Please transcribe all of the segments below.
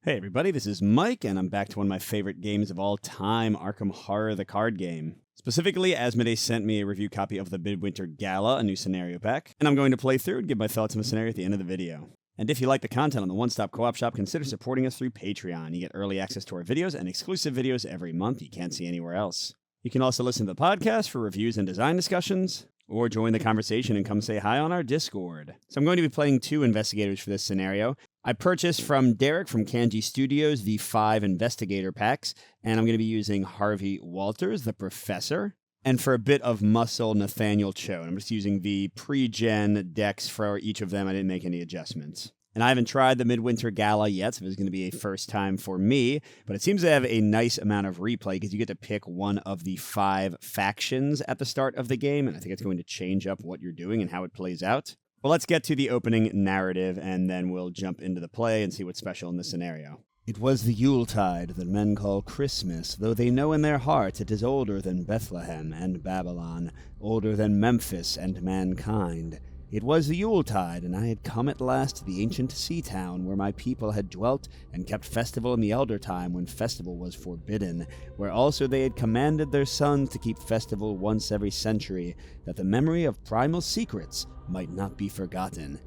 Hey everybody, this is Mike, and I'm back to one of my favorite games of all time, Arkham Horror, the card game. Specifically, Asmodee sent me a review copy of the Midwinter Gala, a new scenario pack, and I'm going to play through and give my thoughts on the scenario at the end of the video. And if you like the content on the One Stop Co-op Shop, consider supporting us through Patreon. You get early access to our videos and exclusive videos every month you can't see anywhere else. You can also listen to the podcast for reviews and design discussions, or join the conversation and come say hi on our Discord. So I'm going to be playing 2 investigators for this scenario. I purchased from Derek from Kanji Studios the 5 investigator packs, and I'm going to be using Harvey Walters, the professor, and for a bit of muscle, Nathaniel Cho. I'm just using the pre-gen decks for each of them. I didn't make any adjustments. And I haven't tried the Midwinter Gala yet, so it's going to be a first time for me, but it seems to have a nice amount of replay because you get to pick one of the 5 factions at the start of the game, and I think it's going to change up what you're doing and how it plays out. Well, let's get to the opening narrative, and then we'll jump into the play and see what's special in this scenario. It was the Yuletide that men call Christmas, though they know in their hearts it is older than Bethlehem and Babylon, older than Memphis and mankind. It was the Yuletide, and I had come at last to the ancient sea town where my people had dwelt and kept festival in the elder time when festival was forbidden, where also they had commanded their sons to keep festival once every century, that the memory of primal secrets might not be forgotten.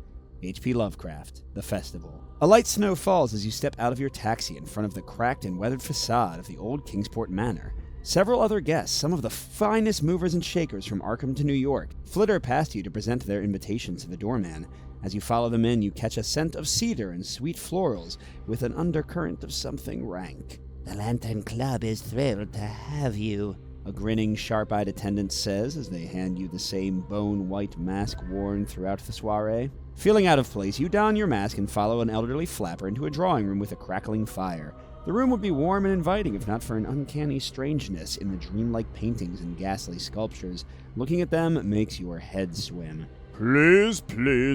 H.P. Lovecraft, The Festival. A light snow falls as you step out of your taxi in front of the cracked and weathered facade of the old Kingsport Manor. Several other guests, some of the finest movers and shakers from Arkham to New York, flitter past you to present their invitations to the doorman. As you follow them in, you catch a scent of cedar and sweet florals, with an undercurrent of something rank. "The Lantern Club is thrilled to have you," a grinning, sharp-eyed attendant says as they hand you the same bone-white mask worn throughout the soiree. Feeling out of place, you don your mask and follow an elderly flapper into a drawing room with a crackling fire. The room would be warm and inviting if not for an uncanny strangeness in the dreamlike paintings and ghastly sculptures. Looking at them makes your head swim. Please,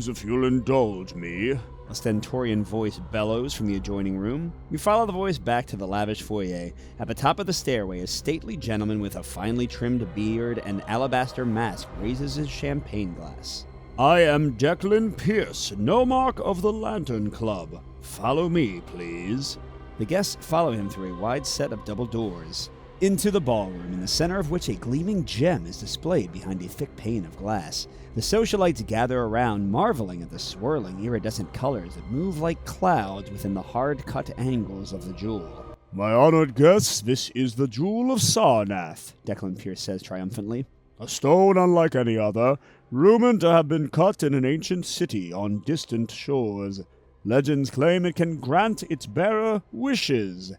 if you'll indulge me," a stentorian voice bellows from the adjoining room. You follow the voice back to the lavish foyer. At the top of the stairway, a stately gentleman with a finely trimmed beard and alabaster mask raises his champagne glass. "I am Declan Pierce, Nomarch of the Lantern Club. Follow me, please." The guests follow him through a wide set of double doors, into the ballroom, in the center of which a gleaming gem is displayed behind a thick pane of glass. The socialites gather around, marveling at the swirling, iridescent colors that move like clouds within the hard-cut angles of the jewel. "My honored guests, this is the Jewel of Sarnath," Declan Pierce says triumphantly. "A stone unlike any other, rumored to have been cut in an ancient city on distant shores. Legends claim it can grant its bearer wishes."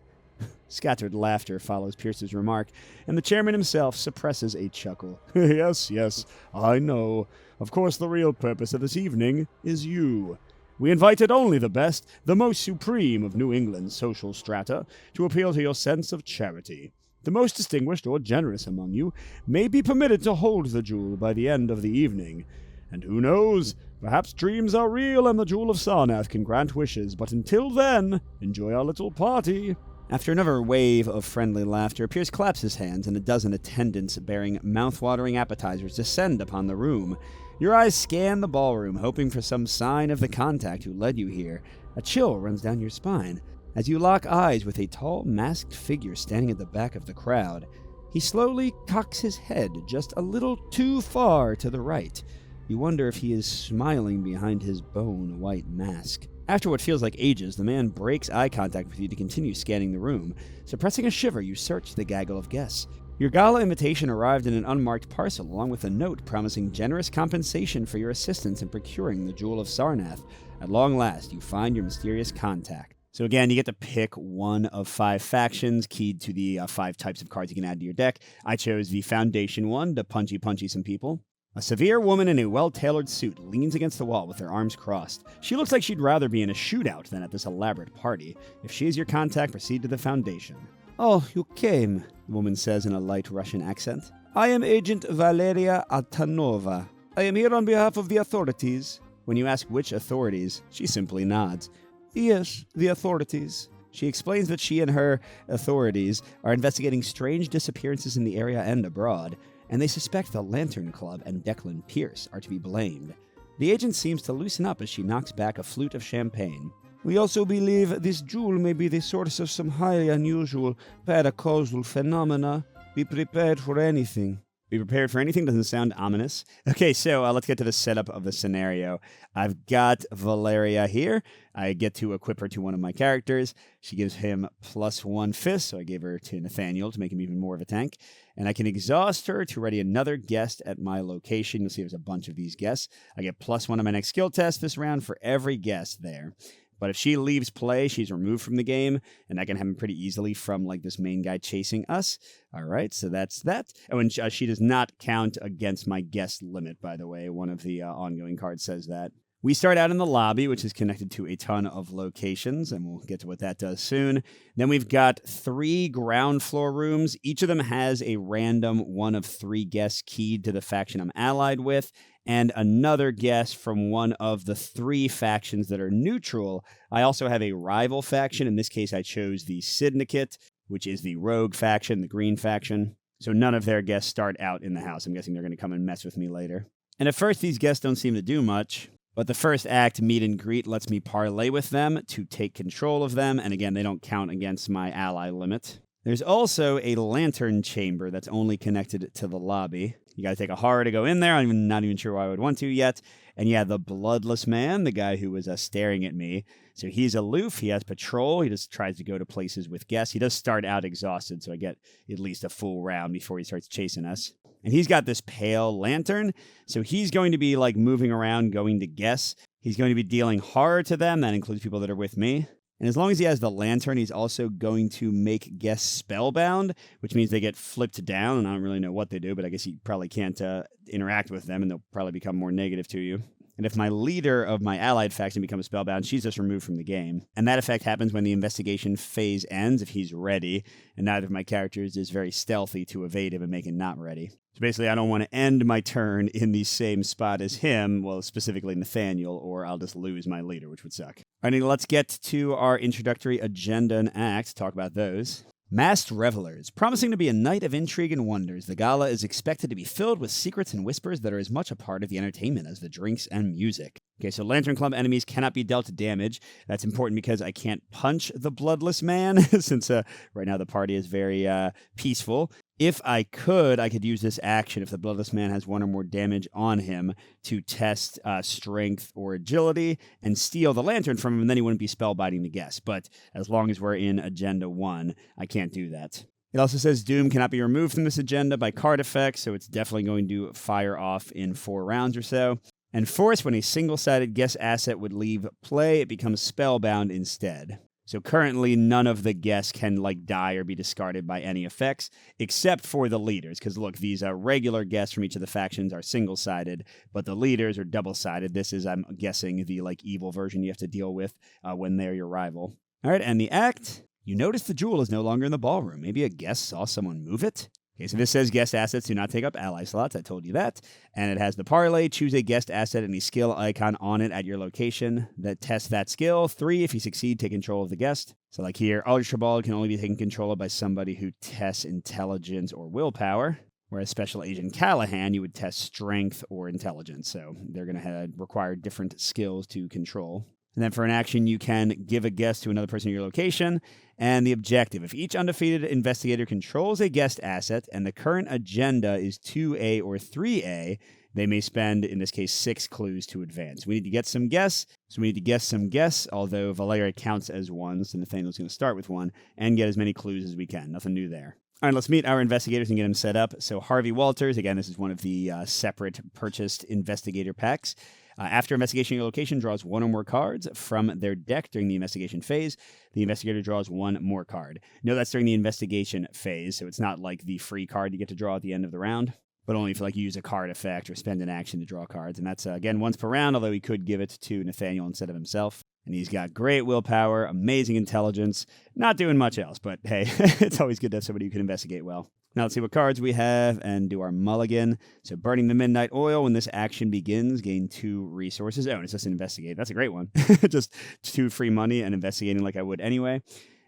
Scattered laughter follows Pierce's remark, and the chairman himself suppresses a chuckle. Yes, I know. Of course, the real purpose of this evening is you. We invited only the best, the most supreme of New England's social strata, to appeal to your sense of charity. The most distinguished or generous among you may be permitted to hold the jewel by the end of the evening. And who knows, perhaps dreams are real and the Jewel of Sarnath can grant wishes, but until then, enjoy our little party. After another wave of friendly laughter, Pierce claps his hands and a dozen attendants bearing mouth-watering appetizers descend upon the room. Your eyes scan the ballroom, hoping for some sign of the contact who led you here. A chill runs down your spine as you lock eyes with a tall, masked figure standing at the back of the crowd. He slowly cocks his head just a little too far to the right. You wonder if he is smiling behind his bone-white mask. After what feels like ages, the man breaks eye contact with you to continue scanning the room. Suppressing a shiver, you search the gaggle of guests. Your gala invitation arrived in an unmarked parcel, along with a note promising generous compensation for your assistance in procuring the Jewel of Sarnath. At long last, you find your mysterious contact. So again, you get to pick one of 5 factions, keyed to the 5 types of cards you can add to your deck. I chose the Foundation one to punchy some people. A severe woman in a well-tailored suit leans against the wall with her arms crossed. She looks like she'd rather be in a shootout than at this elaborate party. If she is your contact, proceed to the Foundation. "Oh, you came," the woman says in a light Russian accent. "I am Agent Valeria Altanova. I am here on behalf of the authorities." When you ask which authorities, she simply nods. "Yes, the authorities." She explains that she and her authorities are investigating strange disappearances in the area and abroad, and they suspect the Lantern Club and Declan Pierce are to be blamed. The agent seems to loosen up as she knocks back a flute of champagne. We also believe this jewel may be the source of some highly unusual paracausal phenomena. Be prepared for anything. Be prepared for anything doesn't sound ominous. Okay, so let's get to the setup of the scenario. I've got Valeria here. I get to equip her to one of my characters. She gives him +1 fist, so I gave her to Nathaniel to make him even more of a tank. And I can exhaust her to ready another guest at my location. You'll see there's a bunch of these guests. I get +1 on my next skill test this round for every guest there. But if she leaves play, she's removed from the game, and that can happen pretty easily from like this main guy chasing us. All right, so that's that. Oh, and she does not count against my guest limit, by the way. One of the ongoing cards says that. We start out in the lobby, which is connected to a ton of locations, and we'll get to what that does soon. Then we've got 3 ground floor rooms. Each of them has a random one of 3 guests keyed to the faction I'm allied with, and another guest from one of the 3 factions that are neutral. I also have a rival faction. In this case, I chose the Syndicate, which is the rogue faction, the green faction. So none of their guests start out in the house. I'm guessing they're going to come and mess with me later. And at first, these guests don't seem to do much. But the first act, meet and greet, lets me parlay with them to take control of them. And again, they don't count against my ally limit. There's also a lantern chamber that's only connected to the lobby. You got to take a horror to go in there. I'm not even sure why I would want to yet. And yeah, the bloodless man, the guy who was staring at me. So he's aloof. He has patrol. He just tries to go to places with guests. He does start out exhausted, so I get at least a full round before he starts chasing us. And he's got this pale lantern, so he's going to be like moving around, going to guests. He's going to be dealing horror to them. That includes people that are with me. And as long as he has the lantern, he's also going to make guests spellbound, which means they get flipped down. And I don't really know what they do, but I guess you probably can't interact with them, and they'll probably become more negative to you. And if my leader of my allied faction becomes spellbound, she's just removed from the game. And that effect happens when the investigation phase ends, if he's ready. And neither of my characters is very stealthy to evade him and make him not ready. So basically, I don't want to end my turn in the same spot as him, well, specifically Nathaniel, or I'll just lose my leader, which would suck. All right, let's get to our introductory agenda and act, talk about those. Masked revelers. Promising to be a night of intrigue and wonders, the gala is expected to be filled with secrets and whispers that are as much a part of the entertainment as the drinks and music. Okay, so Lantern Club enemies cannot be dealt damage. That's important because I can't punch the bloodless man, since right now the party is very peaceful. If I could use this action if the bloodless man has 1 or more damage on him to test strength or agility and steal the lantern from him, and then he wouldn't be spellbinding the guest. But as long as we're in Agenda 1, I can't do that. It also says Doom cannot be removed from this agenda by card effects, so it's definitely going to fire off in 4 rounds or so. And Force, when a single-sided guest asset would leave play, it becomes spellbound instead. So currently, none of the guests can die or be discarded by any effects, except for the leaders. Because look, these regular guests from each of the factions are single-sided, but the leaders are double-sided. This is, I'm guessing, the evil version you have to deal with when they're your rival. All right, and the act. You notice the jewel is no longer in the ballroom. Maybe a guest saw someone move it? Okay, so this says guest assets do not take up ally slots. I told you that. And it has the parlay. Choose a guest asset and the skill icon on it at your location that tests that skill. 3, if you succeed, take control of the guest. So here, Ultra Ball can only be taken control of by somebody who tests intelligence or willpower. Whereas Special Agent Callahan, you would test strength or intelligence. So they're going to require different skills to control. And then for an action, you can give a guest to another person in your location. And the objective, if each undefeated investigator controls a guest asset and the current agenda is 2A or 3A, they may spend, in this case, 6 clues to advance. We need to get some guests, so we need to guess some guests, although Valeria counts as 1, so Nathaniel's going to start with 1, and get as many clues as we can. Nothing new there. All right, let's meet our investigators and get them set up. So Harvey Walters, again, this is one of the separate purchased investigator packs. After investigation, your location draws 1 or more cards from their deck during the investigation phase. The investigator draws 1 more card. No, that's during the investigation phase, so it's not like the free card you get to draw at the end of the round, but only if you use a card effect or spend an action to draw cards. And that's, again, once per round, although he could give it to Nathaniel instead of himself. And he's got great willpower, amazing intelligence, not doing much else, but hey, it's always good to have somebody who can investigate well. Now let's see what cards we have and do our mulligan. So burning the midnight oil when this action begins, gain 2 resources. Oh, and it's just investigate. That's a great one. Just 2 free money and investigating like I would anyway.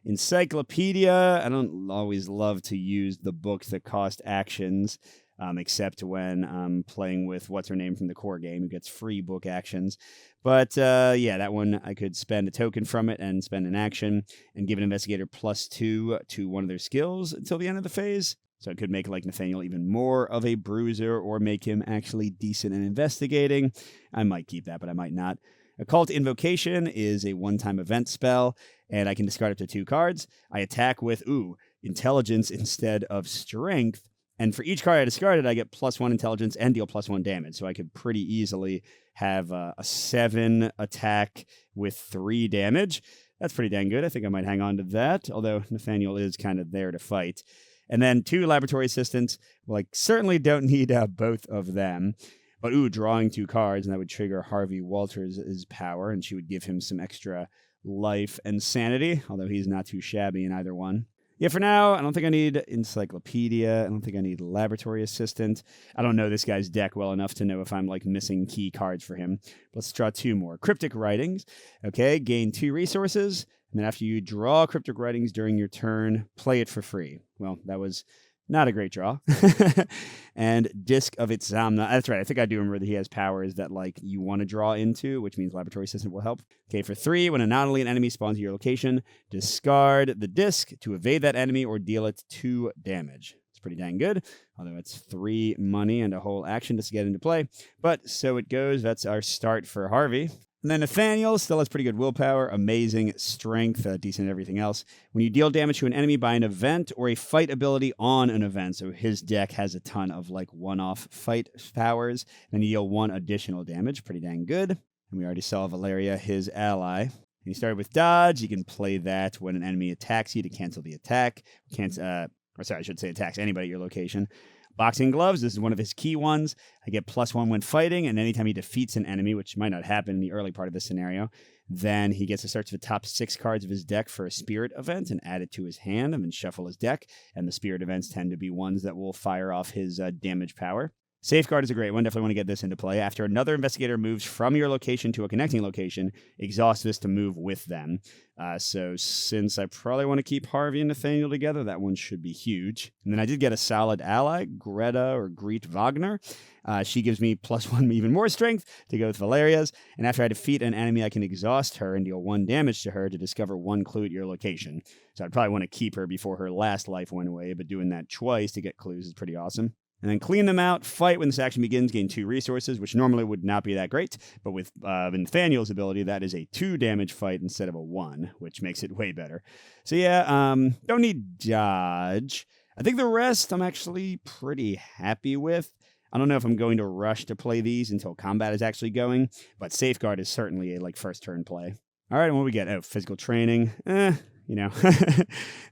Encyclopedia. I don't always love to use the books that cost actions. except when I'm playing with what's-her-name from the core game, who gets free book actions. But yeah, that one I could spend a token from it and spend an action and give an investigator +2 to one of their skills until the end of the phase. So it could make like Nathaniel even more of a bruiser or make him actually decent in investigating. I might keep that, but I might not. Occult Invocation is a one-time event spell, and I can discard up to 2 cards. I attack with, Intelligence instead of Strength. And for each card I discarded, I get +1 Intelligence and deal +1 damage. So I could pretty easily have a 7 attack with 3 damage. That's pretty dang good. I think I might hang on to that, although Nathaniel is kind of there to fight. And then 2 Laboratory Assistants. Well, I certainly don't need both of them. But, drawing 2 cards, and that would trigger Harvey Walters' power, and she would give him some extra life and sanity, although he's not too shabby in either one. Yeah, for now, I don't think I need Encyclopedia. I don't think I need Laboratory Assistant. I don't know this guy's deck well enough to know if I'm, missing key cards for him. Let's draw 2 more. Cryptic Writings. Okay, gain 2 resources, and then after you draw Cryptic Writings during your turn, play it for free. Well, that was not a great draw. And Disc of Itzamna. That's right. I think I do remember that he has powers that you want to draw into, which means Laboratory Assistant will help. Okay, for 3, when an alien enemy spawns at your location, discard the disc to evade that enemy or deal it 2 damage. It's pretty dang good, although it's 3 money and a whole action just to get into play. But so it goes. That's our start for Harvey. And then Nathaniel still has pretty good willpower, amazing strength, decent at everything else. When you deal damage to an enemy by an event or a fight ability on an event, so his deck has a ton of one-off fight powers, then you deal 1 additional damage, pretty dang good. And we already saw Valeria, his ally. And you started with dodge. You can play that when an enemy attacks you to cancel the attack. I should say attacks anybody at your location. Boxing Gloves, this is one of his key ones. I get +1 when fighting, and anytime he defeats an enemy, which might not happen in the early part of this scenario, then he gets to search the top 6 cards of his deck for a spirit event and add it to his hand and then shuffle his deck. And the spirit events tend to be ones that will fire off his damage power. Safeguard is a great one. Definitely want to get this into play. After another investigator moves from your location to a connecting location, exhaust this to move with them. So since I probably want to keep Harvey and Nathaniel together, that one should be huge. And then I did get a solid ally, Greet Wagner. She gives me +1 even more strength to go with Valeria's. And after I defeat an enemy, I can exhaust her and deal 1 damage to her to discover 1 clue at your location. So I'd probably want to keep her before her last life went away, but doing that twice to get clues is pretty awesome. And then clean them out, fight when this action begins, gain 2 resources, which normally would not be that great. But with Nathaniel's ability, that is a 2 damage fight instead of a 1, which makes it way better. So yeah, don't need dodge. I think the rest I'm actually pretty happy with. I don't know if I'm going to rush to play these until combat is actually going, but Safeguard is certainly a first turn play. All right, and what do we get? Physical training. That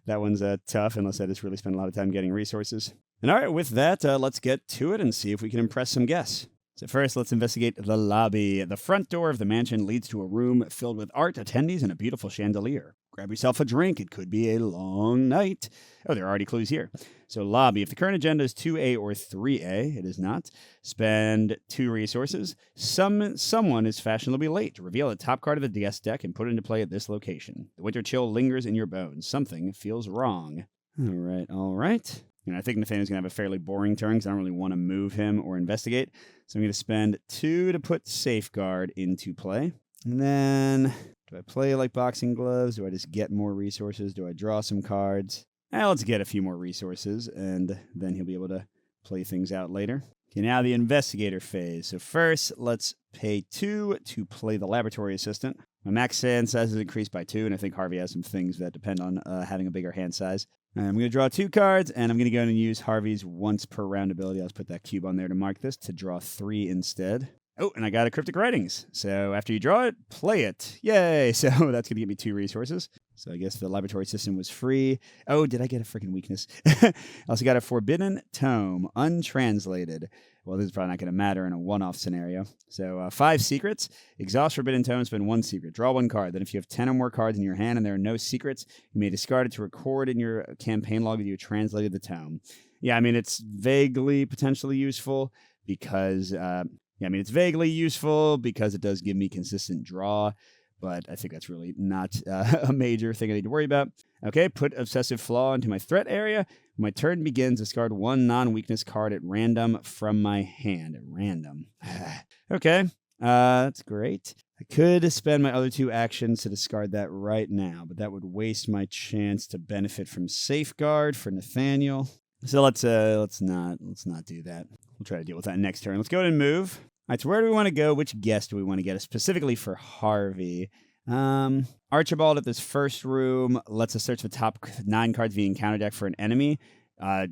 one's tough unless I just really spend a lot of time getting resources. And all right, with that, let's get to it and see if we can impress some guests. So first, let's investigate the lobby. The front door of the mansion leads to a room filled with art, attendees, and a beautiful chandelier. Grab yourself a drink. It could be a long night. Oh, there are already clues here. So lobby. If the current agenda is 2A or 3A, it is not. Spend 2 resources. Someone is fashionably late. Reveal the top card of the guest deck and put it into play at this location. The winter chill lingers in your bones. Something feels wrong. All right. And I think Nathaniel's going to have a fairly boring turn because I don't really want to move him or investigate. So I'm going to spend 2 to put Safeguard into play. And then, do I play Boxing Gloves? Do I just get more resources? Do I draw some cards? Let's get a few more resources, and then he'll be able to play things out later. Okay, now the investigator phase. So first, let's pay 2 to play the laboratory assistant. My max hand size is increased by 2, and I think Harvey has some things that depend on having a bigger hand size. I'm going to draw 2 cards, and I'm going to go and use Harvey's once per round ability. I'll just put that cube on there to mark this to draw 3 instead. Oh, and I got a Cryptic Writings. So after you draw it, play it. Yay! So that's going to give me 2 resources. So I guess the laboratory system was free. Oh, did I get a freaking weakness? I also got a Forbidden Tome, untranslated. Well, this is probably not going to matter in a one-off scenario. So 5 secrets. Exhaust Forbidden Tome, spend 1 secret. Draw 1 card. Then if you have 10 or more cards in your hand and there are no secrets, you may discard it to record in your campaign log that you translated the tome. Yeah, I mean, it's vaguely potentially useful because... it's vaguely useful because it does give me consistent draw, but I think that's really not a major thing I need to worry about. Okay, put Obsessive Flaw into my threat area. When my turn begins, discard one non-weakness card at random from my hand. At random. Okay, that's great. I could spend my other 2 actions to discard that right now, but that would waste my chance to benefit from Safeguard for Nathaniel. So let's not do that. We'll try to deal with that next turn. Let's go ahead and move. All right, so where do we want to go? Which guest do we want to get? Specifically for Harvey. Archibald at this first room lets us search the top 9 cards via encounter deck for an enemy,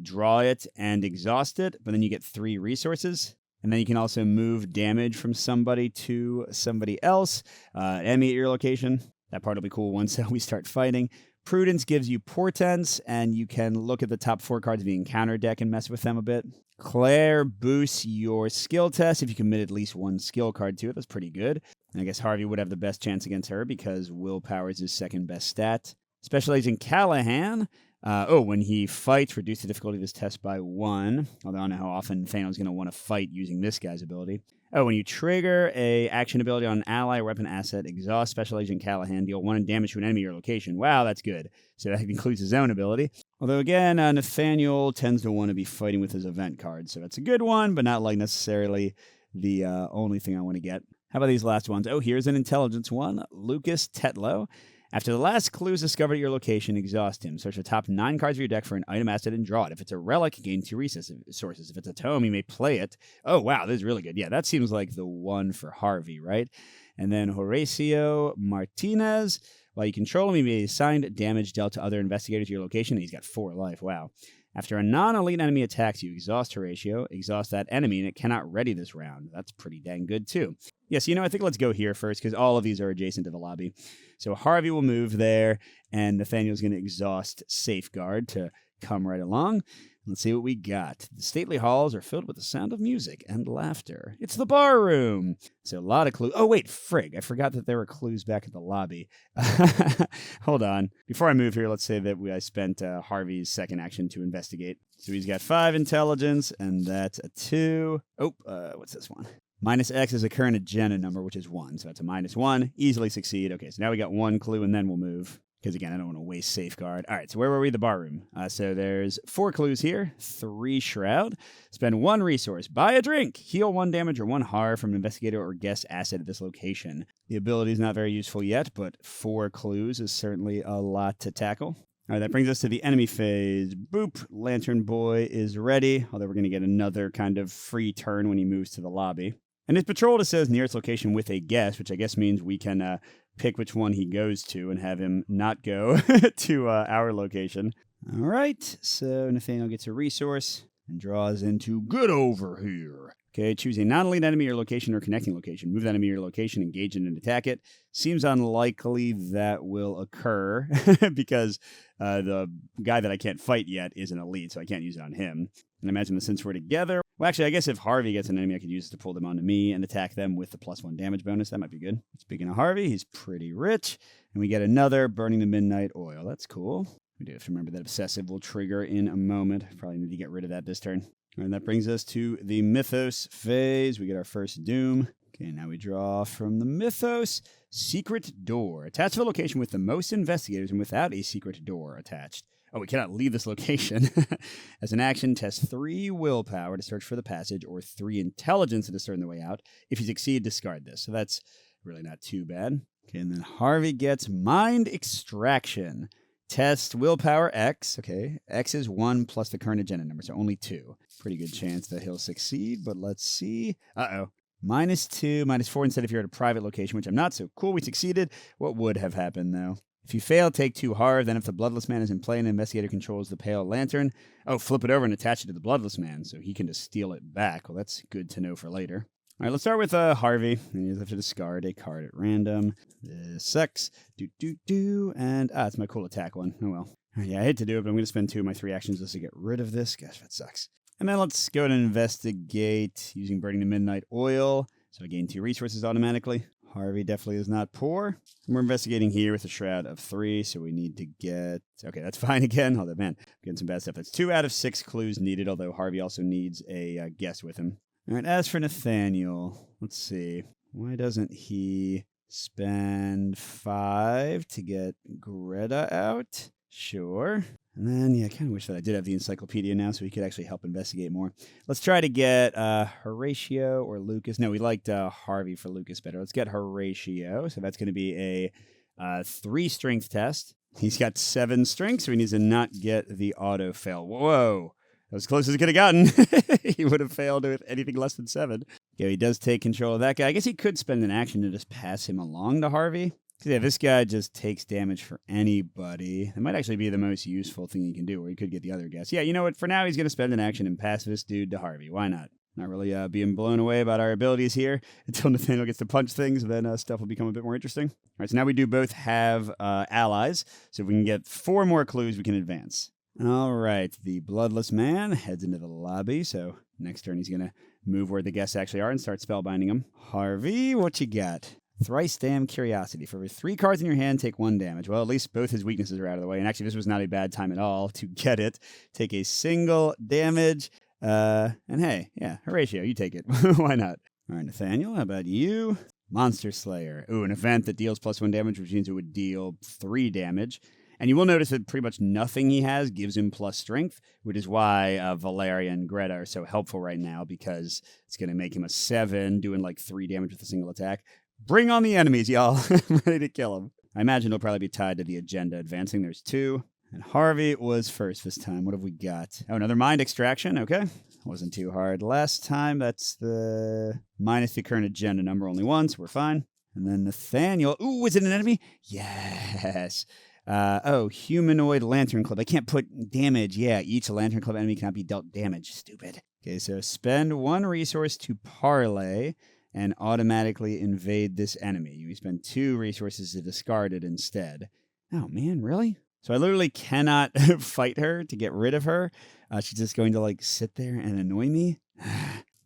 draw it and exhaust it, but then you get 3 resources. And then you can also move damage from somebody to somebody else, enemy at your location. That part will be cool once we start fighting. Prudence gives you portents, and you can look at the top 4 cards of the encounter deck and mess with them a bit. Claire boosts your skill test if you commit at least 1 skill card to it. That's pretty good. And I guess Harvey would have the best chance against her because willpower is his second best stat. Special Agent Callahan. When he fights, reduce the difficulty of this test by 1. Although I don't know how often Thanos going to want to fight using this guy's ability. When you trigger a action ability on an ally or weapon asset, exhaust Special Agent Callahan, deal 1 damage to an enemy or location. Wow, that's good. So that includes his own ability. Although again, Nathaniel tends to want to be fighting with his event card, so that's a good one, but not like necessarily the only thing I want to get. How about these last ones? Here's an intelligence one. Lucas Tetlow. After the last clue is discovered at your location, exhaust him. Search the top 9 cards of your deck for an item asset and draw it. If it's a relic, gain 2 resources. If it's a tome, you may play it. Oh, wow, this is really good. Yeah, that seems like the one for Harvey, right? And then Horacio Martinez. While you control him, he may be assigned damage dealt to other investigators at your location, and he's got 4 life. Wow. After a non-elite enemy attacks you, exhaust Horatio, exhaust that enemy, and it cannot ready this round. That's pretty dang good, too. Yes, I think let's go here first, because all of these are adjacent to the lobby. So Harvey will move there, and Nathaniel's going to exhaust Safeguard to come right along. Let's see what we got. The stately halls are filled with the sound of music and laughter. It's the bar room. So a lot of clues. Oh, wait, frig. I forgot that there were clues back at the lobby. Hold on. Before I move here, let's say that I spent Harvey's second action to investigate. So he's got 5 intelligence, and that's a 2. What's this one? Minus X is a current agenda number, which is 1. So that's a -1. Easily succeed. Okay, so now we got 1 clue, and then we'll move. Because, again, I don't want to waste Safeguard. All right, so where were we? The bar room. So there's 4 clues here. 3 Shroud. Spend 1 resource. Buy a drink. Heal 1 damage or 1 harm from an investigator or guest asset at this location. The ability is not very useful yet, but 4 clues is certainly a lot to tackle. All right, that brings us to the enemy phase. Boop. Lantern Boy is ready, although we're going to get another kind of free turn when he moves to the lobby. And his patrol just says nearest location with a guest, which I guess means we can pick which one he goes to and have him not go to our location. All right, so Nathaniel gets a resource and draws into good over here. Okay, choose a non-elite enemy or location or connecting location. Move that enemy or location, engage it, and attack it. Seems unlikely that will occur because the guy that I can't fight yet is an elite, so I can't use it on him. And I imagine that since we're together... Well, actually, I guess if Harvey gets an enemy, I could use it to pull them onto me and attack them with the +1 damage bonus. That might be good. Speaking of Harvey, he's pretty rich. And we get another Burning the Midnight Oil. That's cool. We do have to remember that Obsessive will trigger in a moment. Probably need to get rid of that this turn. And that brings us to the Mythos phase. We get our first Doom. Okay, now we draw from the Mythos. Secret Door. Attach to a location with the most investigators and without a secret door attached. Oh, we cannot leave this location. As an action, test 3 willpower to search for the passage or 3 intelligence to discern the way out. If you succeed, discard this. So that's really not too bad. Okay, and then Harvey gets Mind Extraction. Test willpower X. Okay, X is 1 plus the current agenda number, so only 2. Pretty good chance that he'll succeed, but let's see. Uh-oh. -2, -4 instead if you're at a private location, which I'm not, so cool, we succeeded. What would have happened, though? If you fail, take 2 hard. Then if the Bloodless Man is in play and the investigator controls the Pale Lantern, flip it over and attach it to the Bloodless Man, so he can just steal it back. Well, that's good to know for later. All right, let's start with Harvey. And you have to discard a card at random. This sucks. And it's my cool attack one. Oh, well. Yeah, I hate to do it, but I'm going to spend 2 of my 3 actions just to get rid of this. Gosh, that sucks. And then let's go and investigate using Burning the Midnight Oil. So I gain 2 resources automatically. Harvey definitely is not poor. And we're investigating here with a Shroud of 3, so we need to get... Okay, that's fine again. Although, man, I'm getting some bad stuff. That's 2 out of 6 clues needed, although Harvey also needs a guest with him. All right, as for Nathaniel, let's see. Why doesn't he spend 5 to get Greta out? Sure. And then, yeah, I kind of wish that I did have the encyclopedia now so we could actually help investigate more. Let's try to get Horatio or Lucas. No, we liked Harvey for Lucas better. Let's get Horatio. So that's going to be a 3 strength test. He's got 7 strength, so he needs to not get the auto fail. Whoa. That was as close as it could have gotten. He would have failed with anything less than 7. Okay, he does take control of that guy. I guess he could spend an action to just pass him along to Harvey. Yeah, this guy just takes damage for anybody. That might actually be the most useful thing he can do, or he could get the other guys. Yeah, you know what? For now, he's going to spend an action and pass this dude to Harvey. Why not? Not really being blown away about our abilities here until Nathaniel gets to punch things, then stuff will become a bit more interesting. All right, so now we do both have allies, so if we can get 4 more clues, we can advance. All right, the Bloodless Man heads into the lobby, so next turn he's going to move where the guests actually are and start spellbinding them. Harvey, what you got? Thrice Damn Curiosity. For every 3 cards in your hand, take 1 damage. Well, at least both his weaknesses are out of the way. And actually, this was not a bad time at all to get it. Take a single damage. And hey, yeah, Horatio, you take it. Why not? All right, Nathaniel, how about you? Monster Slayer. Ooh, an event that deals +1 damage, which means it would deal 3 damage. And you will notice that pretty much nothing he has gives him plus strength, which is why Valeria and Greta are so helpful right now, because it's going to make him a 7, doing like 3 damage with a single attack. Bring on the enemies, y'all. I'm ready to kill them. I imagine it'll probably be tied to the agenda advancing. There's 2. And Harvey was first this time. What have we got? Oh, another mind extraction. Okay. Wasn't too hard last time. That's the minus the current agenda number only once. We're fine. And then Nathaniel. Ooh, is it an enemy? Yes. Humanoid Lantern Club. I can't put damage. Yeah, each Lantern Club enemy cannot be dealt damage. Stupid. Okay, so spend 1 resource to parlay and automatically invade this enemy. You spend 2 resources to discard it instead. Oh, man, really? So I literally cannot fight her to get rid of her. She's just going to, like, sit there and annoy me. All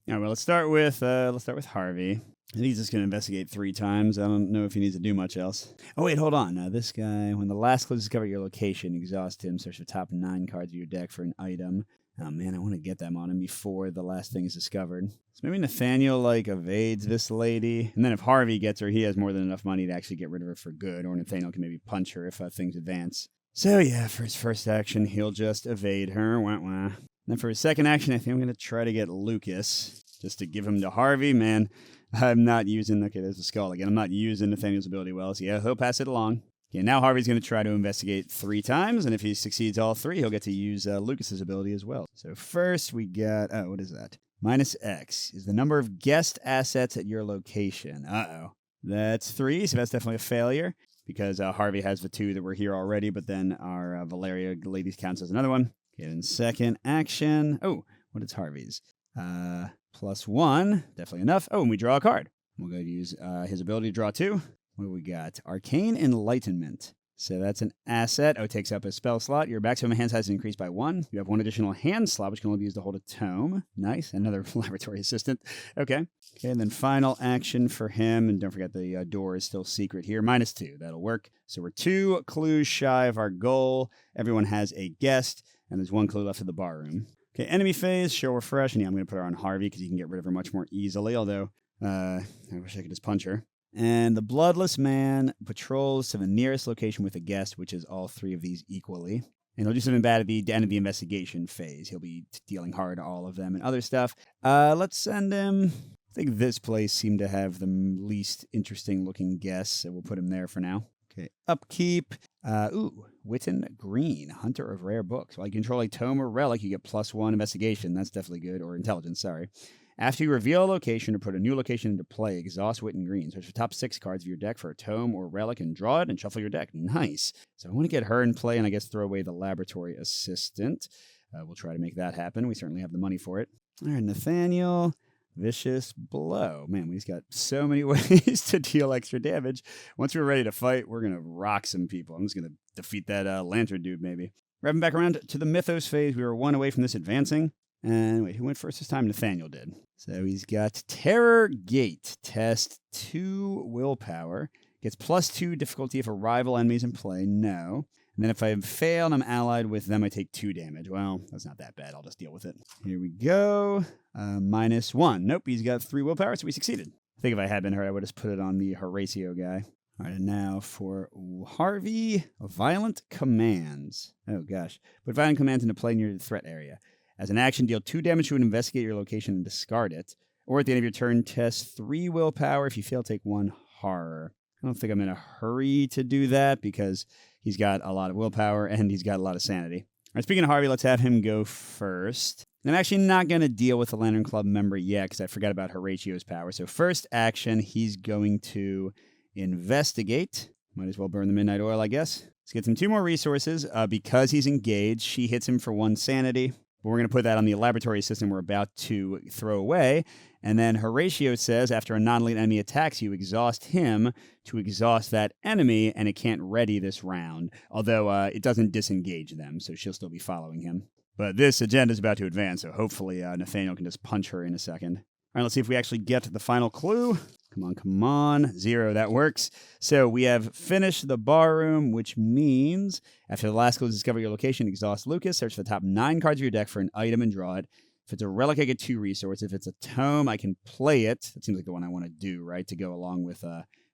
right, well, let's start with Harvey. I think he's just going to investigate 3 times. I don't know if he needs to do much else. Oh, wait, hold on. Now, this guy, when the last clue discover your location, exhaust him. Search the top 9 cards of your deck for an item. Oh, man, I want to get them on him before the last thing is discovered. So maybe Nathaniel, like, evades this lady. And then if Harvey gets her, he has more than enough money to actually get rid of her for good. Or Nathaniel can maybe punch her if things advance. So, yeah, for his first action, he'll just evade her. Wah, wah. Then for his second action, I think I'm going to try to get Lucas. Just to give him to Harvey. Man, I'm not using... Okay, there's the skull again. I'm not using Nathaniel's ability well. So, yeah, he'll pass it along. Okay, now Harvey's going to try to investigate 3 times, and if he succeeds all 3, he'll get to use Lucas's ability as well. So first we got, what is that? -X is the number of guest assets at your location. Uh-oh. That's 3, so that's definitely a failure, because Harvey has the 2 that were here already, but then our Valeria ladies counts as another one. Okay, then second action. Oh, what is Harvey's? +1, definitely enough. Oh, and we draw a card. We'll go use his ability to draw 2. What do we got? Arcane Enlightenment. So that's an asset. Oh, it takes up a spell slot. Your maximum hand size is increased by 1. You have 1 additional hand slot, which can only be used to hold a tome. Nice. Another laboratory assistant. Okay. Okay, and then final action for him. And don't forget the door is still secret here. -2. That'll work. So we're 2 clues shy of our goal. Everyone has a guest, and there's 1 clue left of the bar room. Okay, enemy phase. Show refresh. And yeah, I'm going to put her on Harvey because you can get rid of her much more easily, although I wish I could just punch her. And the Bloodless Man patrols to the nearest location with a guest, which is all 3 of these equally. And he'll do something bad at the end of the investigation phase. He'll be dealing hard to all of them and other stuff. Let's send him... I think this place seemed to have the least interesting looking guests, so we'll put him there for now. Okay, upkeep. Witten Green, Hunter of Rare Books. While you control a tome or relic, you get +1 investigation. That's definitely good. Or intelligence, sorry. After you reveal a location or put a new location into play, exhaust Witten Green. Search the top 6 cards of your deck for a tome or relic and draw it and shuffle your deck. Nice. So I want to get her in play and I guess throw away the laboratory assistant. We'll try to make that happen. We certainly have the money for it. All right, Nathaniel. Vicious Blow. Man, we've got so many ways to deal extra damage. Once we're ready to fight, we're going to rock some people. I'm just going to defeat that lantern dude, maybe. Wrapping back around to the Mythos phase, we were 1 away from this advancing. And wait, who went first this time? Nathaniel did. So he's got Terror Gate. Test 2 willpower. Gets +2 difficulty if a rival enemy's in play. No. And then if I fail and I'm allied with them, I take 2 damage. Well, that's not that bad. I'll just deal with it. Here we go. -1. Nope, he's got 3 willpower, so we succeeded. I think if I had been hurt, I would have put it on the Horatio guy. All right, and now for Harvey, violent commands. Oh gosh. Put violent commands into play near the threat area. As an action, deal 2 damage to an investigator location and discard it. Or at the end of your turn, test 3 willpower. If you fail, take 1 horror. I don't think I'm in a hurry to do that because he's got a lot of willpower and he's got a lot of sanity. All right, speaking of Harvey, let's have him go first. And I'm actually not going to deal with the Lantern Club member yet because I forgot about Horatio's power. So first action, he's going to investigate. Might as well burn the midnight oil, I guess. Let's get him 2 more resources. Because he's engaged, she hits him for 1 sanity. But we're going to put that on the laboratory system we're about to throw away. And then Horatio says after a non-elite enemy attacks you, exhaust him to exhaust that enemy, and it can't ready this round. Although it doesn't disengage them, so she'll still be following him. But this agenda is about to advance, so hopefully Nathaniel can just punch her in a second. All right, let's see if we actually get the final clue. Come on. 0, that works. So we have finished the bar room, which means after the last clue, discover your location, exhaust Lucas, search for the top 9 cards of your deck for an item and draw it. If it's a relic, I get 2 resources. If it's a tome, I can play it. That seems like the one I want to do, right, to go along with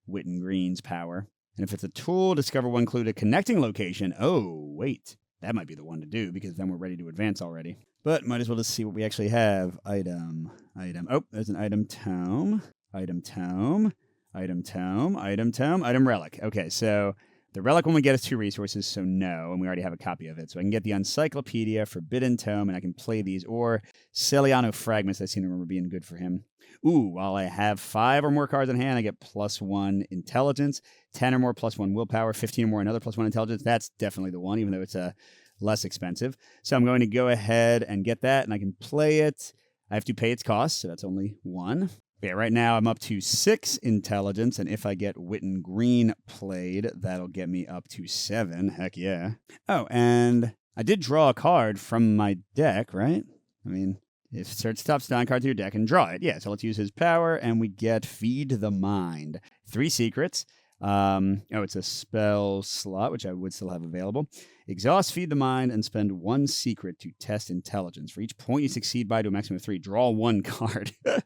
Witten Green's power. And if it's a tool, discover 1 clue to connecting location. Oh, wait. That might be the one to do because then we're ready to advance already. But might as well just see what we actually have. Item. Oh, there's an item tome. Item relic. Okay, so the relic one we get is 2 resources, so no, and we already have a copy of it. So I can get the Encyclopedia, Forbidden Tome, and I can play these, or Celiano Fragments. I seem to remember being good for him. Ooh, while I have 5 or more cards in hand, I get +1 intelligence, 10 or more +1 willpower, 15 or more another +1 intelligence. That's definitely the one, even though it's less expensive. So I'm going to go ahead and get that, and I can play it. I have to pay its cost, so that's only 1. But yeah, right now I'm up to 6 intelligence, and if I get Witten Green played, that'll get me up to 7. Heck yeah. Oh, and I did draw a card from my deck, right? I mean, if search top 9 cards to your deck and draw it. Yeah, so let's use his power, and we get Feed the Mind. 3 secrets. It's a spell slot, which I would still have available. Exhaust, Feed the Mind, and spend 1 secret to test intelligence. For each point you succeed by to a maximum of 3, draw 1 card. I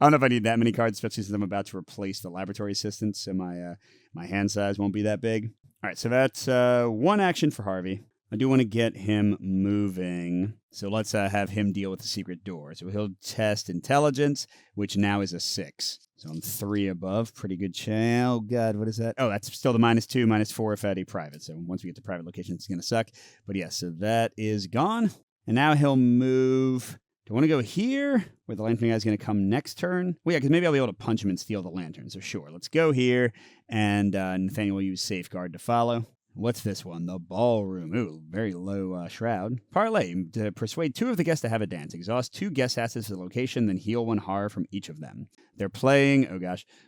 don't know if I need that many cards, especially since I'm about to replace the laboratory assistant, so my hand size won't be that big. All right, so that's 1 action for Harvey. I do want to get him moving, so let's have him deal with the secret door. So he'll test intelligence, which now is a 6. So I'm 3 above. Pretty good chance. Oh, God, what is that? Oh, that's still the -2, -4 if at a private. So once we get to private locations, it's going to suck. But yeah, so that is gone. And now he'll move. Do I want to go here, where the lantern guy's going to come next turn? Well, yeah, because maybe I'll be able to punch him and steal the lantern. So sure, let's go here. And Nathaniel will use Safeguard to follow. What's this one? The ballroom. Ooh, very low shroud. Parlay. To persuade 2 of the guests to have a dance. Exhaust 2 guest assets to the location, then heal 1 horror from each of them. They're playing,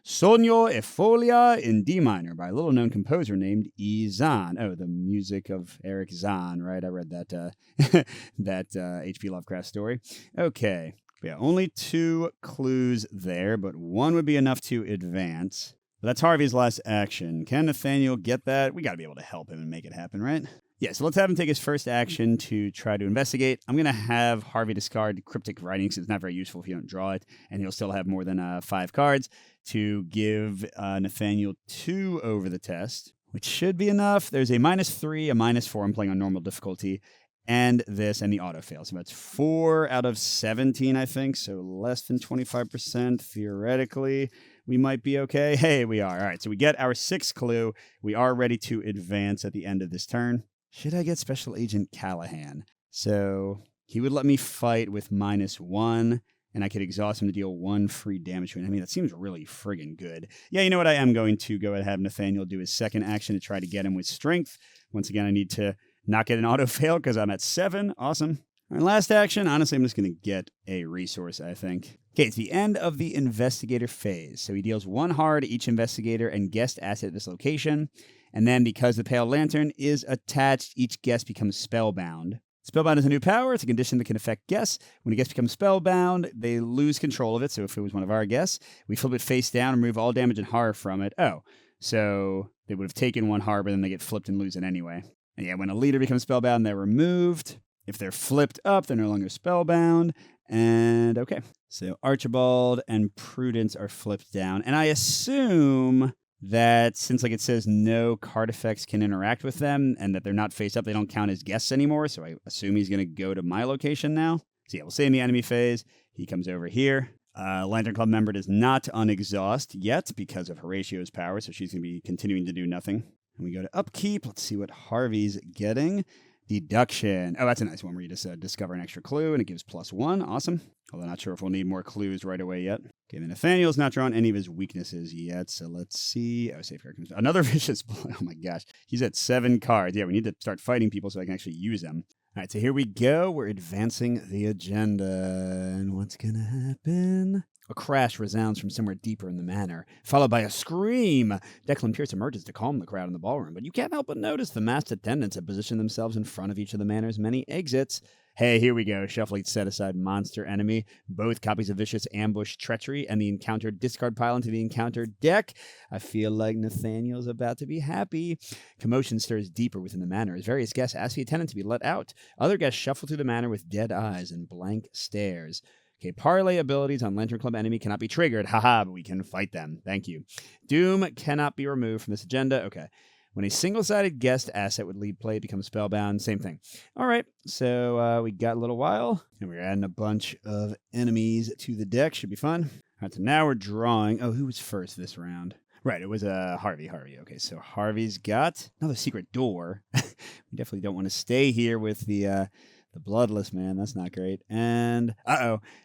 Sogno e Folia in D minor by a little-known composer named E. Zahn. Oh, the music of Eric Zahn, right? I read that H.P. Lovecraft story. Okay. Yeah, only 2 clues there, but 1 would be enough to advance. That's Harvey's last action. Can Nathaniel get that? We got to be able to help him and make it happen, right? Yeah, so let's have him take his first action to try to investigate. I'm going to have Harvey discard cryptic writing because it's not very useful if you don't draw it, and he'll still have more than 5 cards to give Nathaniel 2 over the test, which should be enough. There's a -3, a -4. I'm playing on normal difficulty, and this, and the auto-fail. So that's 4 out of 17, I think, so less than 25% theoretically. We might be okay. Hey, we are. All right, so we get our 6th clue. We are ready to advance at the end of this turn. Should I get Special Agent Callahan? So he would let me fight with -1, and I could exhaust him to deal 1 free damage to him. I mean, that seems really friggin' good. Yeah, you know what? I am going to go ahead and have Nathaniel do his second action to try to get him with strength. Once again, I need to not get an auto-fail because I'm at 7. Awesome. All right, last action. Honestly, I'm just going to get a resource, I think. Okay, it's the end of the investigator phase. So he deals 1 horror to each investigator and guest asset at this location. And then because the pale lantern is attached, each guest becomes spellbound. Spellbound is a new power. It's a condition that can affect guests. When a guest becomes spellbound, they lose control of it. So if it was one of our guests, we flip it face down and remove all damage and horror from it. Oh, so they would have taken 1 horror, but then they get flipped and lose it anyway. And yeah, when a leader becomes spellbound, they're removed. If they're flipped up, they're no longer spellbound. And okay. So Archibald and Prudence are flipped down. And I assume that since like it says no card effects can interact with them and that they're not face up, they don't count as guests anymore. So I assume he's going to go to my location now. So yeah, we'll stay in the enemy phase. He comes over here. Lantern Club member does not unexhaust yet because of Horatio's power, so she's going to be continuing to do nothing. And we go to upkeep. Let's see what Harvey's getting. Deduction. Oh, that's a nice one where you just discover an extra clue and it gives +1. Awesome. Although not sure if we'll need more clues right away yet. Okay, then Nathaniel's not drawn any of his weaknesses yet, so let's see. Oh, safeguard comes. Another vicious blow. Oh my gosh. He's at 7 cards. Yeah, we need to start fighting people so I can actually use them. All right, so here we go. We're advancing the agenda. And what's going to happen? A crash resounds from somewhere deeper in the manor, followed by a scream. Declan Pierce emerges to calm the crowd in the ballroom, but you can't help but notice the masked attendants have positioned themselves in front of each of the manor's many exits. Hey, here we go. Shuffle each set-aside monster enemy, both copies of Vicious Ambush Treachery, and the encountered discard pile into the encounter deck. I feel like Nathaniel's about to be happy. Commotion stirs deeper within the manor as various guests ask the attendant to be let out. Other guests shuffle through the manor with dead eyes and blank stares. Okay, parlay abilities on Lantern Club enemy cannot be triggered. Haha, but we can fight them. Thank you. Doom cannot be removed from this agenda. Okay. When a single-sided guest asset would leave play, it becomes spellbound. Same thing. All right, so we got a little while, and we're adding a bunch of enemies to the deck. Should be fun. All right, so now we're drawing. Oh, who was first this round? Right, it was Harvey. Okay, so Harvey's got another secret door. We definitely don't want to stay here with the Bloodless Man. That's not great. And,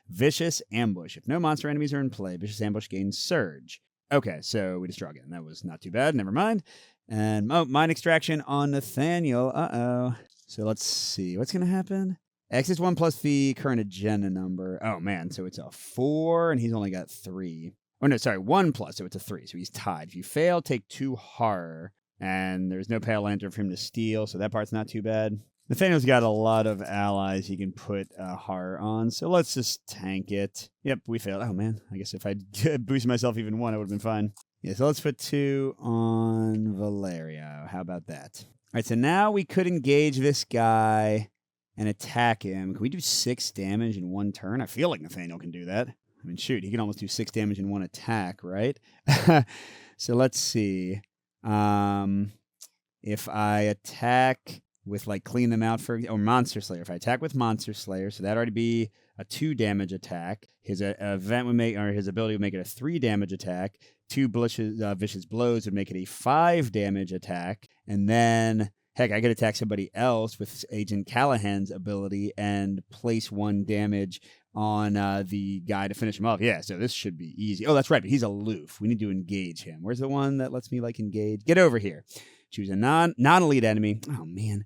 Vicious Ambush. If no monster enemies are in play, Vicious Ambush gains Surge. Okay, so we just draw again. That was not too bad. Never mind. And, Mind Extraction on Nathaniel. So let's see. What's going to happen? X is 1 plus the current agenda number. Oh, man. So it's a 4, and he's only got 3. Oh, no, sorry. 1 plus, so it's a 3. So he's tied. If you fail, take 2 horror. And there's no Pale Lantern for him to steal, so that part's not too bad. Nathaniel's got a lot of allies he can put horror on, so let's just tank it. Yep, we failed. Oh, man. I guess if I'd boosted myself even 1, I would have been fine. Yeah, so let's put 2 on Valerio. How about that? All right, so now we could engage this guy and attack him. Can we do 6 damage in 1 turn? I feel like Nathaniel can do that. I mean, shoot, he can almost do 6 damage in 1 attack, right? So let's see. If I attack with, like, Clean Them Out or Monster Slayer. If I attack with Monster Slayer, so that'd already be a 2 damage attack. His event would make, or his ability would make it a 3 damage attack. 2 vicious blows would make it a 5 damage attack. And then, heck, I could attack somebody else with Agent Callahan's ability and place 1 damage on the guy to finish him off. Yeah, so this should be easy. Oh, that's right, but he's aloof. We need to engage him. Where's the one that lets me, like, engage? Get over here. Choose a non-elite enemy. Oh, man.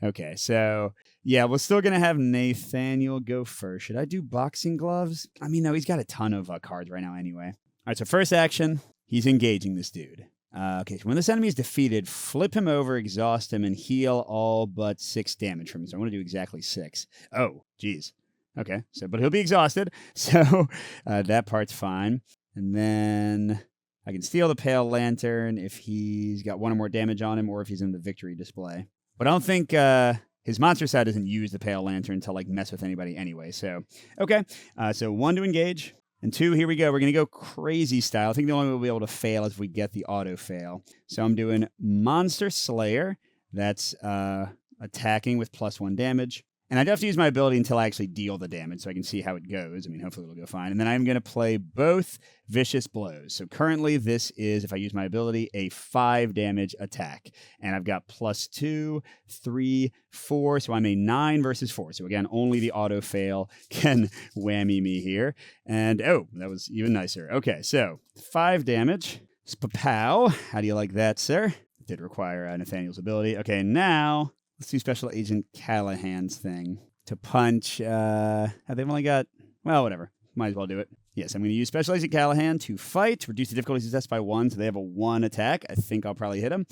Okay, so, yeah, we're still going to have Nathaniel go first. Should I do boxing gloves? I mean, no, he's got a ton of cards right now anyway. All right, so first action, he's engaging this dude. Okay, so when this enemy is defeated, flip him over, exhaust him, and heal all but 6 damage from him. So I want to do exactly 6. Oh, geez. Okay, so but he'll be exhausted, so that part's fine. And then I can steal the Pale Lantern if he's got 1 or more damage on him or if he's in the victory display. But I don't think his monster side doesn't use the Pale Lantern to, like, mess with anybody anyway. So, okay, so 1 to engage. And 2, here we go. We're going to go crazy style. I think the only way we'll be able to fail is if we get the auto fail. So I'm doing Monster Slayer. That's attacking with +1 damage. And I do have to use my ability until I actually deal the damage so I can see how it goes. I mean, hopefully it'll go fine. And then I'm going to play both Vicious Blows. So currently this is, if I use my ability, a 5 damage attack. And I've got +2, 3, 4. So I'm a 9 versus 4. So again, only the auto fail can whammy me here. And, oh, that was even nicer. Okay, so 5 damage. Spapow. How do you like that, sir? Did require Nathaniel's ability. Okay, now let's do Special Agent Callahan's thing to punch. They've only got, well, whatever. Might as well do it. Yes, I'm going to use Special Agent Callahan to fight, reduce the difficulty success by 1, so they have a 1 attack. I think I'll probably hit him.